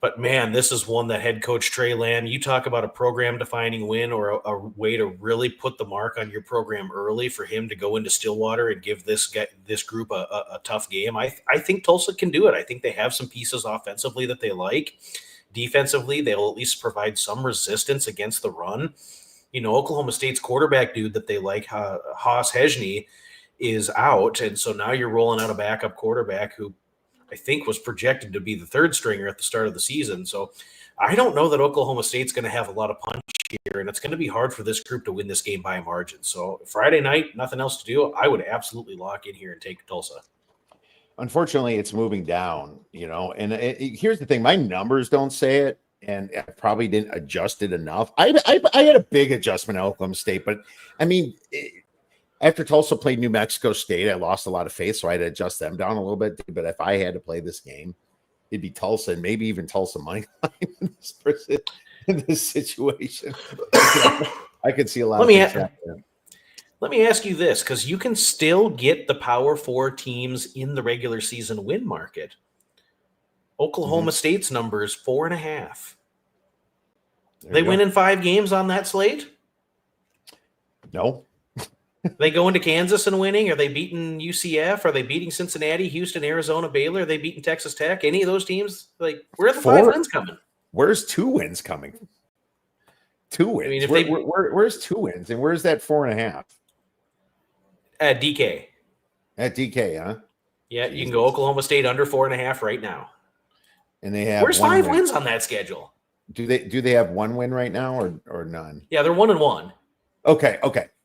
Speaker 2: But, man, this is one that head coach Trey Land, you talk about a program-defining win or a way to really put the mark on your program early for him to go into Stillwater and give this group a tough game. I think Tulsa can do it. I think they have some pieces offensively that they like. Defensively, they'll at least provide some resistance against the run. Oklahoma State's quarterback dude that they like, Haas Hejny, is out, and so now you're rolling out a backup quarterback who I think was projected to be the third stringer at the start of the season. So I don't know that Oklahoma State's going to have a lot of punch here, and it's going to be hard for this group to win this game by a margin. So Friday night, nothing else to do. I would absolutely lock in here and take Tulsa.
Speaker 1: Unfortunately, it's moving down, and here's the thing. My numbers don't say it, and I probably didn't adjust it enough. I had a big adjustment at Oklahoma State, but I mean, after Tulsa played New Mexico State, I lost a lot of faith, so I had to adjust them down a little bit. But if I had to play this game, it'd be Tulsa and maybe even Tulsa money line in this situation. I could see a lot of things happening.
Speaker 2: Let me ask you this, because you can still get the Power 4 teams in the regular season win market. Oklahoma State's numbers 4.5. They win in 5 games on that slate?
Speaker 1: No.
Speaker 2: They go into Kansas and winning? Are they beating UCF? Are they beating Cincinnati, Houston, Arizona, Baylor? Are they beating Texas Tech? Any of those teams? Like, where are the 5 wins coming?
Speaker 1: Where's 2 wins coming? 2 wins. I mean, where's 2 wins? And where's that 4.5?
Speaker 2: At DK.
Speaker 1: At DK, huh?
Speaker 2: Yeah, Jesus. You can go Oklahoma State under 4.5 right now.
Speaker 1: And they have
Speaker 2: where's 5 wins on that schedule?
Speaker 1: Do they have 1 win right now or none?
Speaker 2: Yeah, they're 1-1.
Speaker 1: Okay.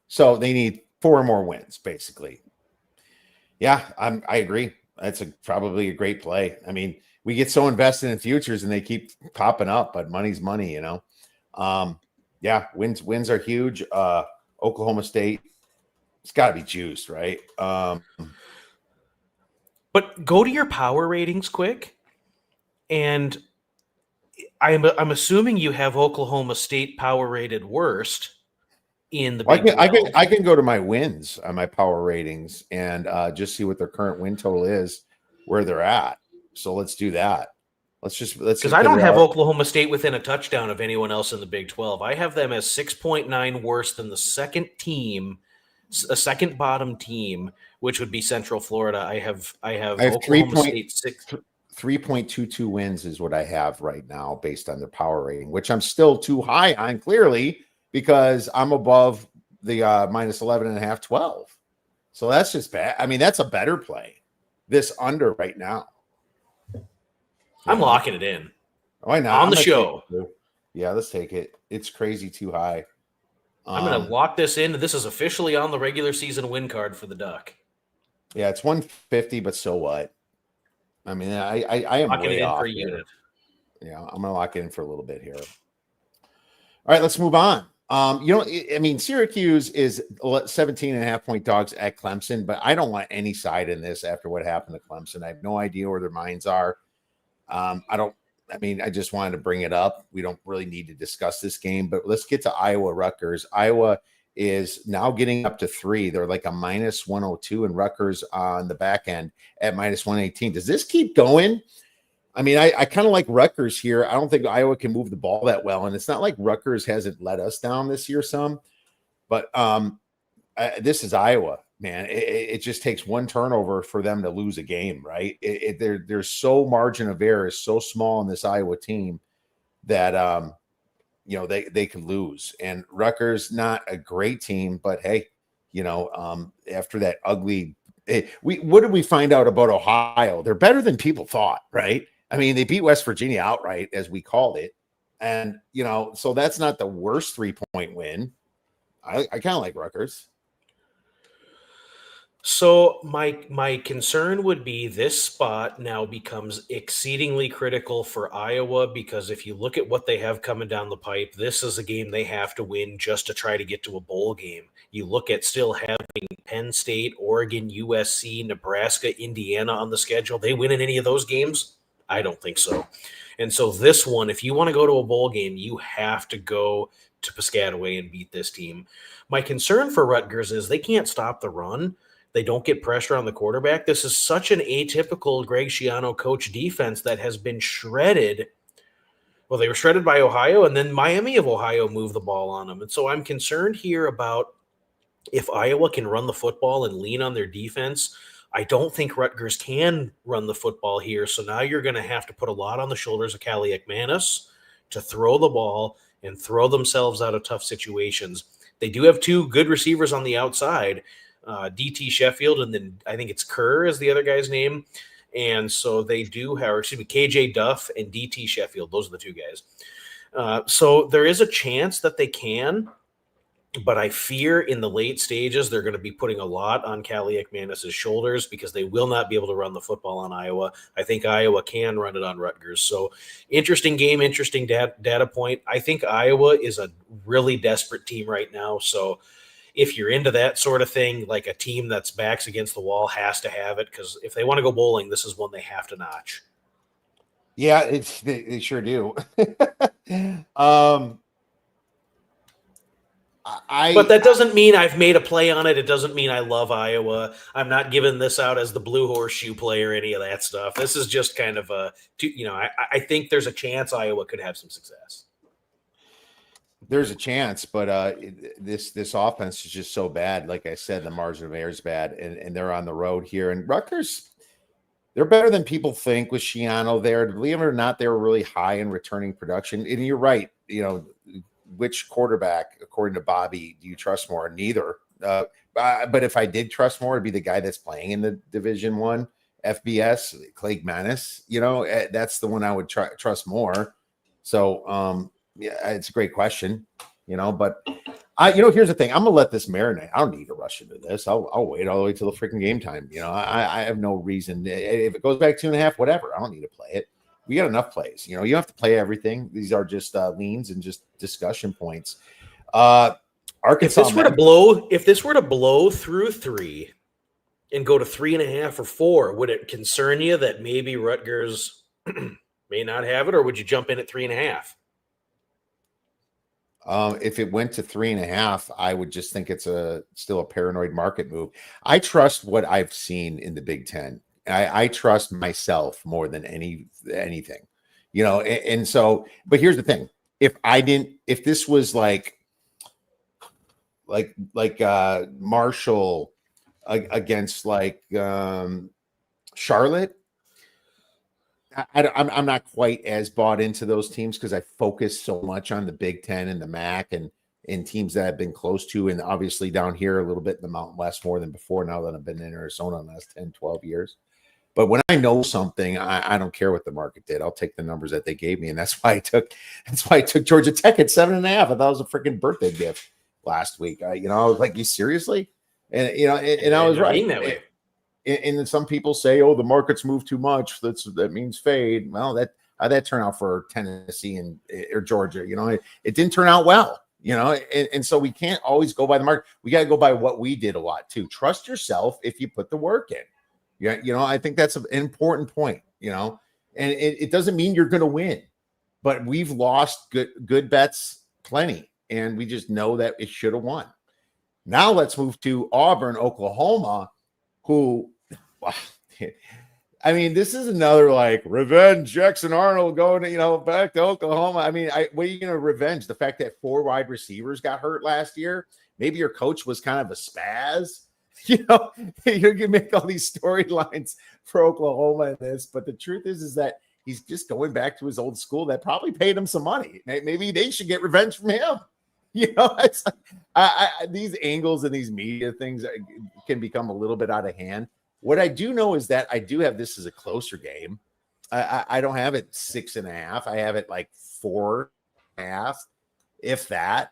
Speaker 1: So they need 4 more wins, basically. Yeah, I agree. That's probably a great play. I mean, we get so invested in futures and they keep popping up, but money's money, you know. Yeah, wins are huge. Oklahoma State, it's got to be juiced, right?
Speaker 2: But go to your power ratings quick, and I'm assuming you have Oklahoma State power rated worst in the Big 12.
Speaker 1: I can go to my wins on my power ratings and just see what their current win total is, where they're at. So let's do that. Let's
Speaker 2: because I don't have Oklahoma State within a touchdown of anyone else in the Big 12. I have them as 6.9 worse than the second team, a second bottom team, which would be Central Florida. I have Oklahoma State
Speaker 1: 3.22 wins is what I have right now based on their power rating, which I'm still too high on, clearly, because I'm above the minus 11.5, 12. So that's just bad. I mean, that's a better play. This under right now.
Speaker 2: I'm locking it in.
Speaker 1: Why not?
Speaker 2: On the show.
Speaker 1: Yeah, let's take it. It's crazy too high.
Speaker 2: I'm going to lock this in. This is officially on the regular season win card for the Duck.
Speaker 1: Yeah, it's 150, but so what? I mean, I am way off for a unit. Yeah, I'm going to lock it in for a little bit here. All right, let's move on. I mean, Syracuse is 17.5 point dogs at Clemson, but I don't want any side in this after what happened to Clemson. I have no idea where their minds are. I just wanted to bring it up. We don't really need to discuss this game, but let's get to Iowa Rutgers. Iowa is now getting up to 3. They're like a minus 102, and Rutgers on the back end at minus 118. Does this keep going? I mean, I kind of like Rutgers here. I don't think Iowa can move the ball that well, and it's not like Rutgers hasn't let us down this year some, but this is Iowa. Man, it just takes one turnover for them to lose a game, right? There's so margin of error is so small in this Iowa team that they could lose. And Rutgers not a great team, but hey, after that ugly, what did we find out about Ohio? They're better than people thought, right? I mean, they beat West Virginia outright, as we called it, and so that's not the worst 3-point win. I kind of like Rutgers.
Speaker 2: So my concern would be this spot now becomes exceedingly critical for Iowa, because if you look at what they have coming down the pipe, this is a game they have to win just to try to get to a bowl game. You look at still having Penn State, Oregon, USC, Nebraska, Indiana on the schedule. They win in any of those games? I don't think so. And so this one, if you want to go to a bowl game, you have to go to Piscataway and beat this team. My concern for Rutgers is they can't stop the run. They don't get pressure on the quarterback. This is such an atypical Greg Schiano coach defense that has been shredded. Well, they were shredded by Ohio, and then Miami of Ohio moved the ball on them. And so I'm concerned here about if Iowa can run the football and lean on their defense. I don't think Rutgers can run the football here. So now you're going to have to put a lot on the shoulders of Callie McManus to throw the ball and throw themselves out of tough situations. They do have 2 good receivers on the outside, DT Sheffield, and then I think it's Kerr is the other guy's name. And so they do have, KJ Duff and DT Sheffield. Those are the 2 guys. So there is a chance that they can, but I fear in the late stages they're going to be putting a lot on Callie McManus' shoulders because they will not be able to run the football on Iowa. I think Iowa can run it on Rutgers. So interesting game, interesting data point. I think Iowa is a really desperate team right now. So if you're into that sort of thing, like a team that's backs against the wall has to have it, because if they want to go bowling, this is one they have to notch.
Speaker 1: Yeah, they sure do. um,
Speaker 2: But
Speaker 1: I
Speaker 2: that doesn't mean I've made a play on it. It doesn't mean I love Iowa. I'm not giving this out as the blue horseshoe play or any of that stuff. This is just kind of I think there's a chance Iowa could have some success.
Speaker 1: there's a chance, but this offense is just so bad. Like I said, the margin of error is bad, and they're on the road here. And Rutgers, they're better than people think with Shiano there. Believe it or not, they were really high in returning production. And you're right. Which quarterback, according to Bobby, do you trust more? Neither. But if I did trust more, it'd be the guy that's playing in the Division One FBS, Clay Manis. That's the one I would trust more. So, yeah, it's a great question. But here's the thing. I'm gonna let this marinate. I don't need to rush into this. I'll wait all the way till the freaking game time. I have no reason. If it goes back 2.5, whatever. I don't need to play it. We got enough plays. You don't have to play everything. These are just leans and just discussion points. Arkansas.
Speaker 2: If this were to blow through 3 and go to 3.5 or 4, would it concern you that maybe Rutgers may not have it, or would you jump in at 3.5?
Speaker 1: If it went to 3.5, I would just think it's still a paranoid market move. I trust what I've seen in the Big Ten. I trust myself more than anything, and so, but here's the thing. If this was like Marshall against Charlotte, I'm not quite as bought into those teams because I focus so much on the Big Ten and the MAC and teams that I've been close to. And obviously down here a little bit in the Mountain West more than before, now that I've been in Arizona in the last 10, 12 years. But when I know something, I don't care what the market did. I'll take the numbers that they gave me. And that's why I took Georgia Tech at 7.5. I thought it was a freaking birthday gift last week. I was like, you seriously? And I was right.
Speaker 2: That way.
Speaker 1: And then some people say, "Oh, the market's moved too much. That means fade." Well, how'd that turn out for Tennessee or Georgia? It didn't turn out well. And so we can't always go by the market. We got to go by what we did a lot too. Trust yourself if you put the work in. Yeah, I think that's an important point. And it doesn't mean you're going to win, but we've lost good bets plenty, and we just know that it should have won. Now let's move to Auburn, Oklahoma, who. I mean, this is another revenge. Jackson Arnold going back to Oklahoma. I mean, what are you going to revenge? The fact that 4 wide receivers got hurt last year? Maybe your coach was kind of a spaz. You can make all these storylines for Oklahoma in this, but the truth is that he's just going back to his old school that probably paid him some money. Maybe they should get revenge from him. It's these angles and these media things can become a little bit out of hand. What I do know is that I do have this as a closer game. I don't have it 6.5. I have it 4.5, if that.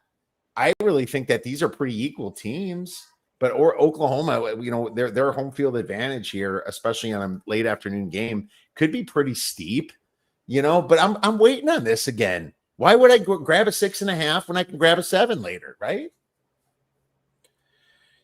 Speaker 1: I really think that these are pretty equal teams. But Oklahoma, their home field advantage here, especially on a late afternoon game, could be pretty steep. But I'm waiting on this again. Why would I grab a 6.5 when I can grab a 7 later, right?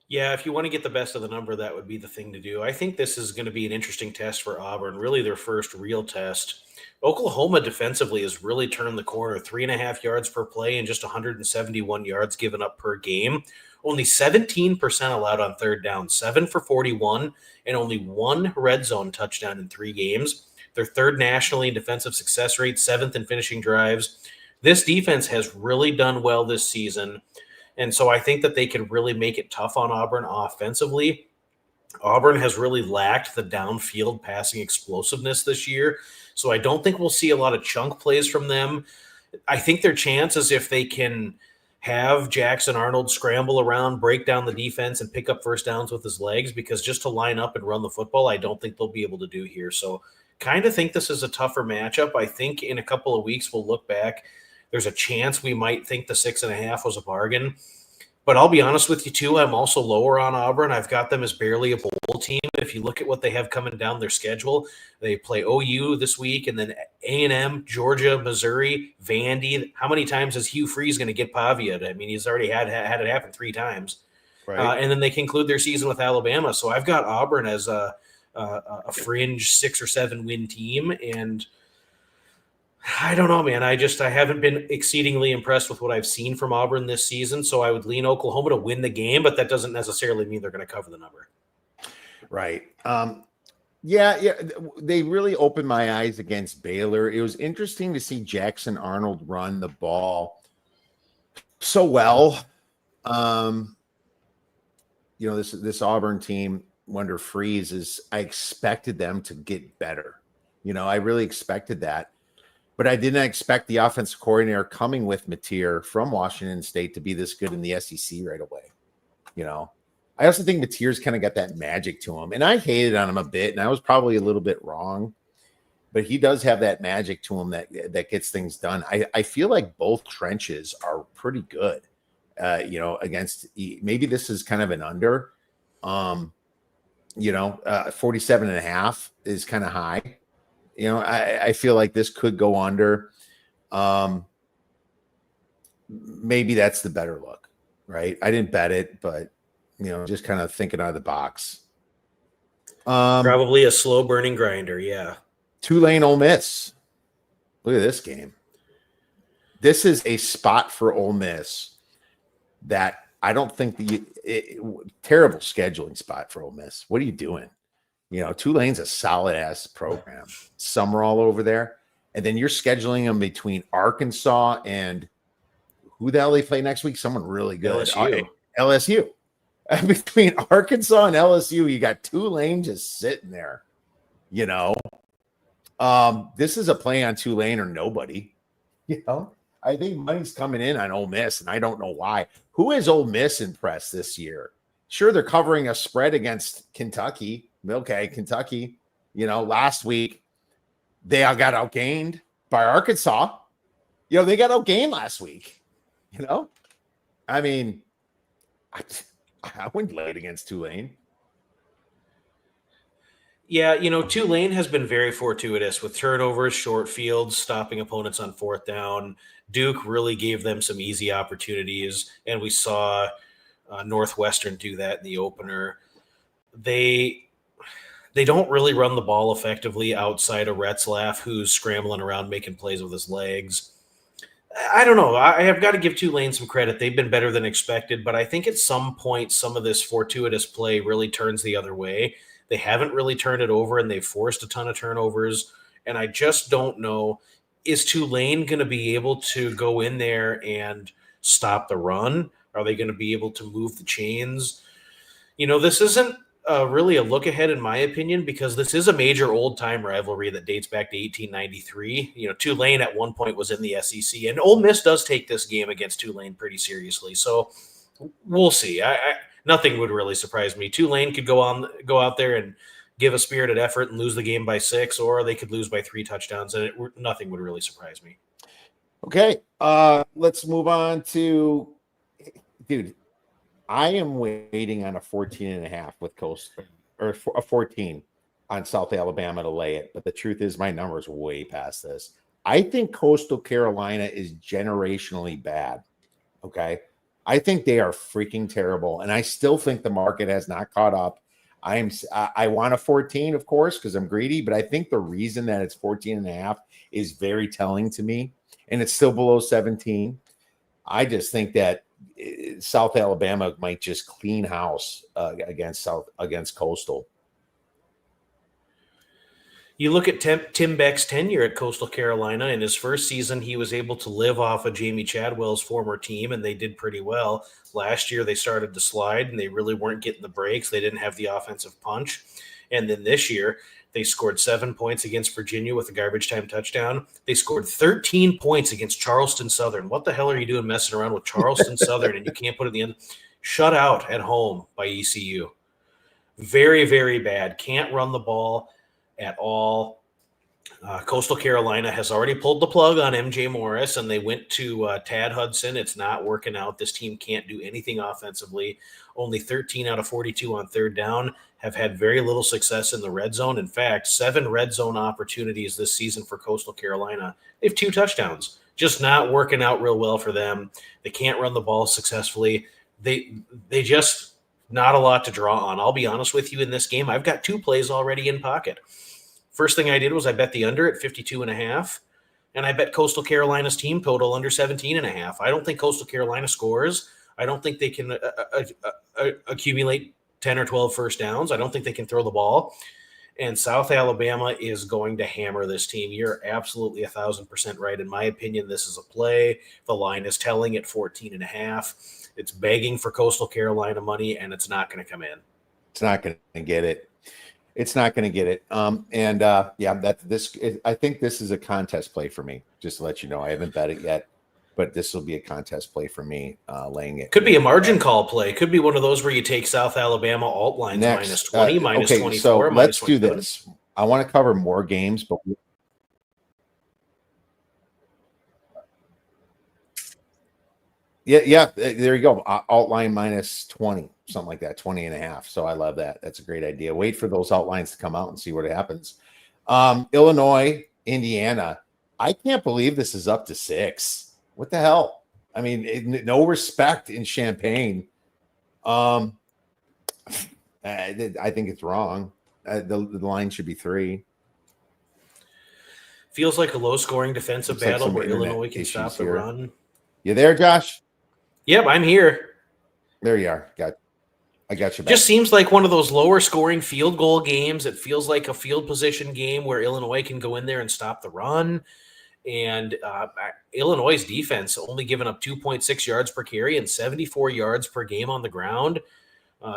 Speaker 2: Yeah, if you want to get the best of the number, that would be the thing to do. I think this is going to be an interesting test for Auburn, really their first real test. Oklahoma defensively has really turned the corner, 3.5 yards per play and just 171 yards given up per game. Only 17% allowed on third down, 7 for 41, and only 1 red zone touchdown in 3 games. They're third nationally in defensive success rate, 7th in finishing drives. This defense has really done well this season. And so I think that they can really make it tough on Auburn offensively. Auburn has really lacked the downfield passing explosiveness this year. So I don't think we'll see a lot of chunk plays from them. I think their chances, if they can have Jackson Arnold scramble around, break down the defense, and pick up first downs with his legs, because just to line up and run the football, I don't think they'll be able to do here. So kind of think this is a tougher matchup. I think in a couple of weeks we'll look back. There's a chance we might think the 6.5 was a bargain. But I'll be honest with you, too, I'm also lower on Auburn. I've got them as barely a bowl team. If you look at what they have coming down their schedule, they play OU this week, and then A&M, Georgia, Missouri, Vandy. How many times is Hugh Freeze going to get Pavia? I mean, he's already had it happen 3 times. Right. And then they conclude their season with Alabama. So I've got Auburn as a fringe 6 or 7 win team. And I don't know, man. I haven't been exceedingly impressed with what I've seen from Auburn this season. So I would lean Oklahoma to win the game, but that doesn't necessarily mean they're going to cover the number.
Speaker 1: Right. Yeah. They really opened my eyes against Baylor. It was interesting to see Jackson Arnold run the ball so well. This Auburn team, under Freeze, I expected them to get better. I really expected that. But I didn't expect the offensive coordinator coming with Mateer from Washington State to be this good in the SEC right away. I also think Mateer's kind of got that magic to him. And I hated on him a bit, and I was probably a little bit wrong. But he does have that magic to him that gets things done. I feel like both trenches are pretty good, against maybe this is kind of an under. 47.5 is kind of high. I feel like this could go under. Maybe that's the better look, right? I didn't bet it, but just kind of thinking out of the box.
Speaker 2: Probably a slow burning grinder, yeah.
Speaker 1: Tulane Ole Miss. Look at this game. This is a spot for Ole Miss that I don't think terrible scheduling spot for Ole Miss. What are you doing? Tulane's a solid ass program. Summerall over there. And then you're scheduling them between Arkansas and who the hell they play next week? Someone really good. LSU. Between Arkansas and LSU, you got Tulane just sitting there. This is a play on Tulane or nobody. I think money's coming in on Ole Miss, and I don't know why. Who is Ole Miss impressed this year? Sure, they're covering a spread against Kentucky. Okay, Kentucky. Last week they all got outgained by Arkansas. They got outgained last week. I mean, I wouldn't lay it against Tulane.
Speaker 2: Yeah, Tulane has been very fortuitous with turnovers, short fields, stopping opponents on fourth down. Duke really gave them some easy opportunities, and we saw Northwestern do that in the opener. They don't really run the ball effectively outside of Retzlaff, who's scrambling around making plays with his legs. I don't know. I have got to give Tulane some credit. They've been better than expected, but I think at some point some of this fortuitous play really turns the other way. They haven't really turned it over, and they've forced a ton of turnovers. And I just don't know, is Tulane going to be able to go in there and stop the run? Are they going to be able to move the chains? This isn't really a look ahead, in my opinion, because this is a major old-time rivalry that dates back to 1893. Tulane at one point was in the SEC, and Ole Miss does take this game against Tulane pretty seriously. So we'll see. Nothing would really surprise me. Tulane could go out there and give a spirited effort and lose the game by 6, or they could lose by 3 touchdowns, and nothing would really surprise me.
Speaker 1: Okay, let's move on to, dude. I am waiting on a 14.5 with Coastal, or a 14 on South Alabama to lay it. But the truth is, my number's way past this. I think Coastal Carolina is generationally bad. Okay. I think they are freaking terrible. And I still think the market has not caught up. I want a 14, of course, because I'm greedy. But I think the reason that it's 14.5 is very telling to me. And it's still below 17. I just think that South Alabama might just clean house against Coastal.
Speaker 2: You look at Tim Beck's tenure at Coastal Carolina. In his first season, he was able to live off of Jamie Chadwell's former team, and they did pretty well. Last year, they started to slide, and they really weren't getting the breaks. They didn't have the offensive punch. And then this year, they scored 7 points against Virginia with a garbage time touchdown. They scored 13 points against Charleston Southern. What the hell are you doing messing around with Charleston Southern and you can't put it in the end? Shut out at home by ECU. Very, very bad. Can't run the ball at all. Coastal Carolina has already pulled the plug on MJ Morris, and they went to Tad Hudson. It's not working out. This team can't do anything offensively. Only 13 out of 42 on third down, have had very little success in the red zone. In fact, 7 red zone opportunities this season for Coastal Carolina. They have 2 touchdowns. Just not working out real well for them. They can't run the ball successfully. They just not a lot to draw on. I'll be honest with you, in this game, I've got 2 plays already in pocket. First thing I did was I bet the under at 52.5. And I bet Coastal Carolina's team total under 17.5. I don't think Coastal Carolina scores. I don't think they can accumulate 10 or 12 first downs. I don't think they can throw the ball. And South Alabama is going to hammer this team. You're absolutely 1,000% right. In my opinion, this is a play. The line is telling at 14.5. It's begging for Coastal Carolina money, and it's not going to come in.
Speaker 1: It's not going to get it. It's not going to get it. I think this is a contest play for me. Just to let you know, I haven't bet it yet, but this will be a contest play for me. Laying it
Speaker 2: could be a margin call play. Could be one of those where you take South Alabama alt lines minus 20, minus 24.
Speaker 1: So let's do this. I want to cover more games, but yeah, there you go. Alt line minus 20, something like that, 20.5. So I love that. That's a great idea. Wait for those outlines to come out and see what happens. Illinois, Indiana. I can't believe this is up to 6. What the hell? I mean, no respect in Champaign. I think it's wrong. The line should be 3.
Speaker 2: Feels like a low-scoring defensive battle where Illinois can stop the run.
Speaker 1: You there, Josh?
Speaker 2: Yep, I'm here.
Speaker 1: There you are. I got you back.
Speaker 2: Just seems like one of those lower-scoring field goal games. It feels like a field position game where Illinois can go in there and stop the run. And Illinois' defense only giving up 2.6 yards per carry and 74 yards per game on the ground.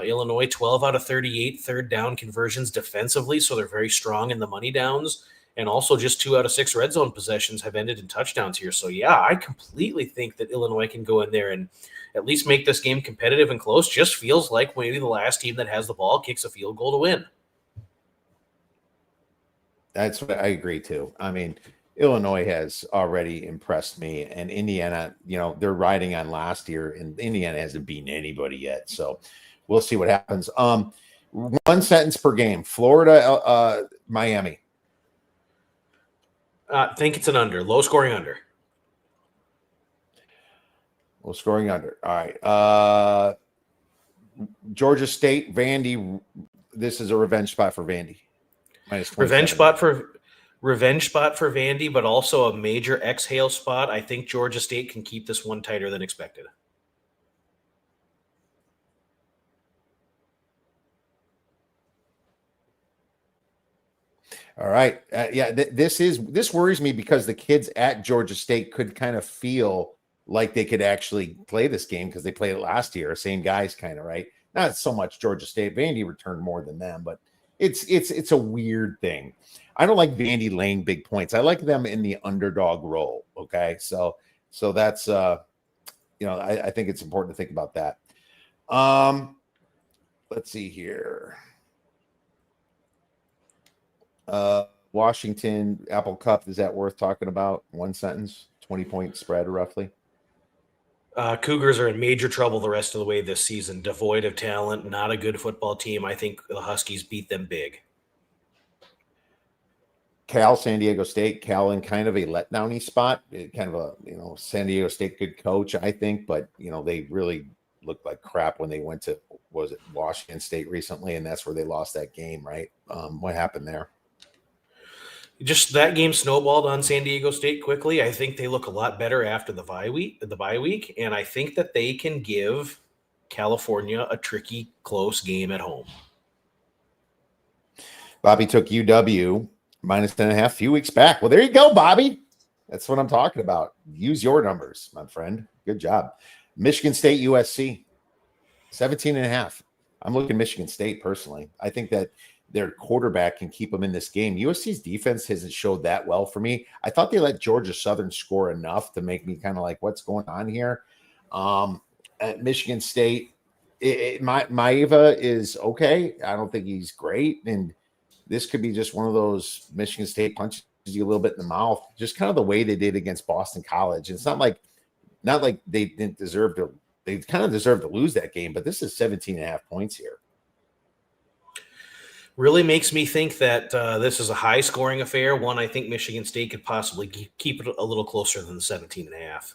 Speaker 2: Illinois, 12 out of 38 third down conversions defensively, so they're very strong in the money downs. And also just 2 out of 6 red zone possessions have ended in touchdowns here. So, yeah, I completely think that Illinois can go in there and at least make this game competitive and close. Just feels like maybe the last team that has the ball kicks a field goal to win.
Speaker 1: That's what I agree, too. I mean, Illinois has already impressed me, and Indiana, they're riding on last year, and Indiana hasn't beaten anybody yet. So we'll see what happens. 1 sentence per game. Florida, Miami.
Speaker 2: I think it's an under. Low scoring under.
Speaker 1: Low scoring under. All right. Georgia State, Vandy. This is a revenge spot for Vandy. Minus
Speaker 2: revenge spot for Vandy, but also a major exhale spot. I think Georgia State can keep this one tighter than expected.
Speaker 1: All right. This worries me because the kids at Georgia State could kind of feel like they could actually play this game because they played it last year. Same guys kind of, right? Not so much Georgia State. Vandy returned more than them, but it's a weird thing. I don't like Vandy laying big points. I like them in the underdog role. Okay. So that's I think it's important to think about that. Let's see here. Washington Apple Cup, is that worth talking about? 1 sentence, 20-point spread roughly.
Speaker 2: Cougars are in major trouble the rest of the way this season. Devoid of talent, not a good football team. I think the Huskies beat them big.
Speaker 1: Cal, San Diego State. Cal in kind of a letdowny spot. Kind of a San Diego State good coach, I think, but they really looked like crap when they went to Washington State recently, and that's where they lost that game, right? What happened there?
Speaker 2: Just that game snowballed on San Diego State quickly. I think they look a lot better after the bye week, and I think that they can give California a tricky, close game at home.
Speaker 1: Bobby took UW minus 10.5 a few weeks back. Well, there you go, Bobby. That's what I'm talking about. Use your numbers, my friend. Good job. Michigan State, USC, 17.5. I'm looking Michigan State personally. I think that their quarterback can keep them in this game. USC's defense hasn't showed that well for me. I thought they let Georgia Southern score enough to make me kind of like, what's going on here? At Michigan State, Maeva is okay. I don't think he's great. And this could be just one of those Michigan State punches you a little bit in the mouth, just kind of the way they did against Boston College. It's not like they didn't deserve to, they kind of deserve to lose that game, but this is 17.5 points here.
Speaker 2: Really makes me think that this is a high-scoring affair. One, I think Michigan State could possibly keep it a little closer than the 17.5.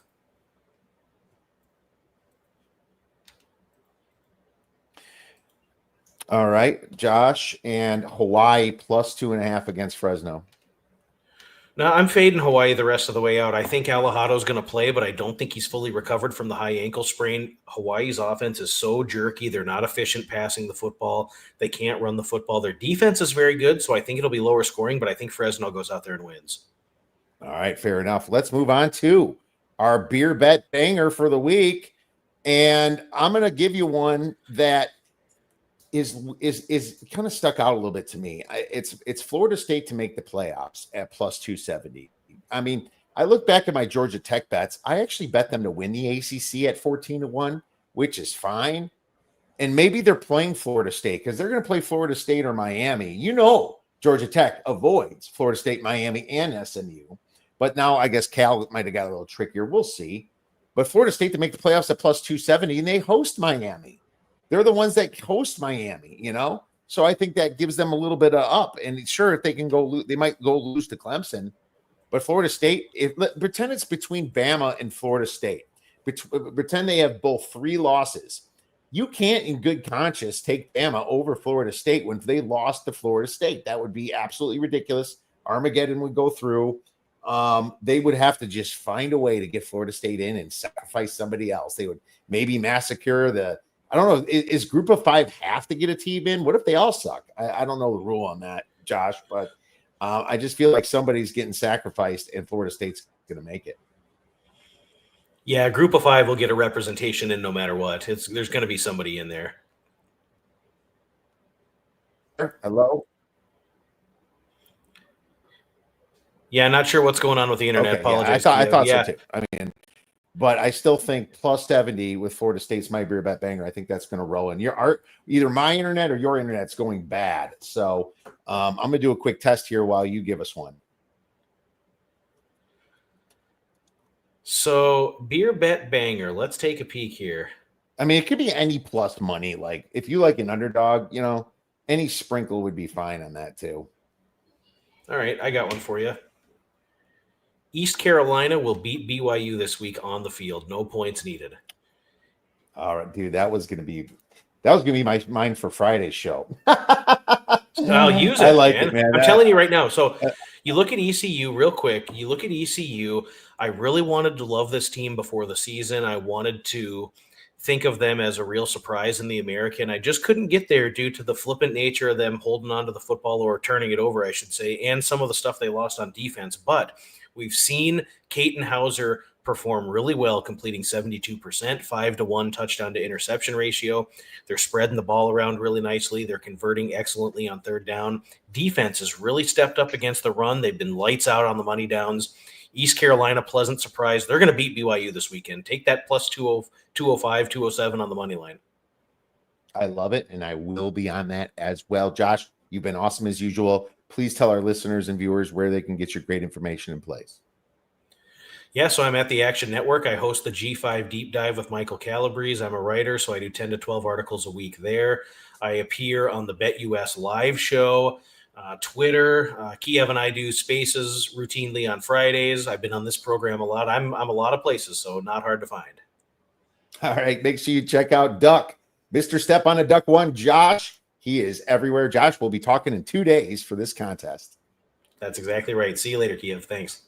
Speaker 1: All right, Josh, and Hawaii plus 2.5 against Fresno.
Speaker 2: No, I'm fading Hawaii the rest of the way out. I think Alahado's going to play, but I don't think he's fully recovered from the high ankle sprain. Hawaii's offense is so jerky. They're not efficient passing the football. They can't run the football. Their defense is very good, so I think it'll be lower scoring, but I think Fresno goes out there and wins.
Speaker 1: All right, fair enough. Let's move on to our beer bet banger for the week. And I'm going to give you one that is kind of stuck out a little bit to me. It's Florida State to make the playoffs at plus 270. I mean, I look back at my Georgia Tech bets. I actually bet them to win the ACC at 14-1, which is fine. And maybe they're playing Florida State because they're going to play Florida State or Miami. Georgia Tech avoids Florida State, Miami, and SMU. But now I guess Cal might have got a little trickier. We'll see. But Florida State to make the playoffs at plus 270, and they host Miami. They're the ones that host Miami, So I think that gives them a little bit of up. And sure, if they can go, they might go lose to Clemson. But Florida State, pretend it's between Bama and Florida State. Pretend they have both 3 losses. You can't, in good conscience, take Bama over Florida State when they lost to Florida State. That would be absolutely ridiculous. Armageddon would go through. They would have to just find a way to get Florida State in and sacrifice somebody else. They would maybe massacre I don't know. Is Group of 5 have to get a team in? What if they all suck? I don't know the rule on that, Josh, but I just feel like somebody's getting sacrificed and Florida State's going to make it.
Speaker 2: Yeah, Group of 5 will get a representation in no matter what. There's going to be somebody in there.
Speaker 1: Hello?
Speaker 2: Yeah, not sure what's going on with the internet.
Speaker 1: Okay,
Speaker 2: Apologize.
Speaker 1: I thought so too. I mean, but I still think plus 70 with Florida State's my beer bet banger. I think that's going to roll in. Either my internet or your internet's going bad. So I'm going to do a quick test here while you give us one.
Speaker 2: So beer bet banger. Let's take a peek here.
Speaker 1: I mean, it could be any plus money. Like if you like an underdog, any sprinkle would be fine on that too.
Speaker 2: All right, I got one for you. East Carolina will beat BYU this week on the field. No points needed.
Speaker 1: All right, dude. That was gonna be mine for Friday's show.
Speaker 2: I'll use it.
Speaker 1: I like it, man.
Speaker 2: I'm telling you right now. So you look at ECU real quick. You look at ECU. I really wanted to love this team before the season. I wanted to think of them as a real surprise in the American. I just couldn't get there due to the flippant nature of them holding on to the football, or turning it over, I should say, and some of the stuff they lost on defense. But we've seen Caton Hauser perform really well, completing 72%, 5-to-1 touchdown to interception ratio. They're spreading the ball around really nicely. They're converting excellently on third down. Defense has really stepped up against the run. They've been lights out on the money downs. East Carolina, pleasant surprise. They're going to beat BYU this weekend. Take that plus 205, 207 on the money line.
Speaker 1: I love it, and I will be on that as well. Josh, you've been awesome as usual. Please tell our listeners and viewers where they can get your great information in place.
Speaker 2: Yeah, so I'm at the Action Network. I host the G5 Deep Dive with Michael Calabrese. I'm a writer, so I do 10 to 12 articles a week there. I appear on the BetUS live show, Twitter. Kiev and I do spaces routinely on Fridays. I've been on this program a lot. I'm a lot of places, so not hard to find.
Speaker 1: All right, make sure you check out Duck. Mr. Step on a Duck One, Josh. He is everywhere. Josh will be talking in 2 days for this contest.
Speaker 2: That's exactly right. See you later, Kiev. Thanks.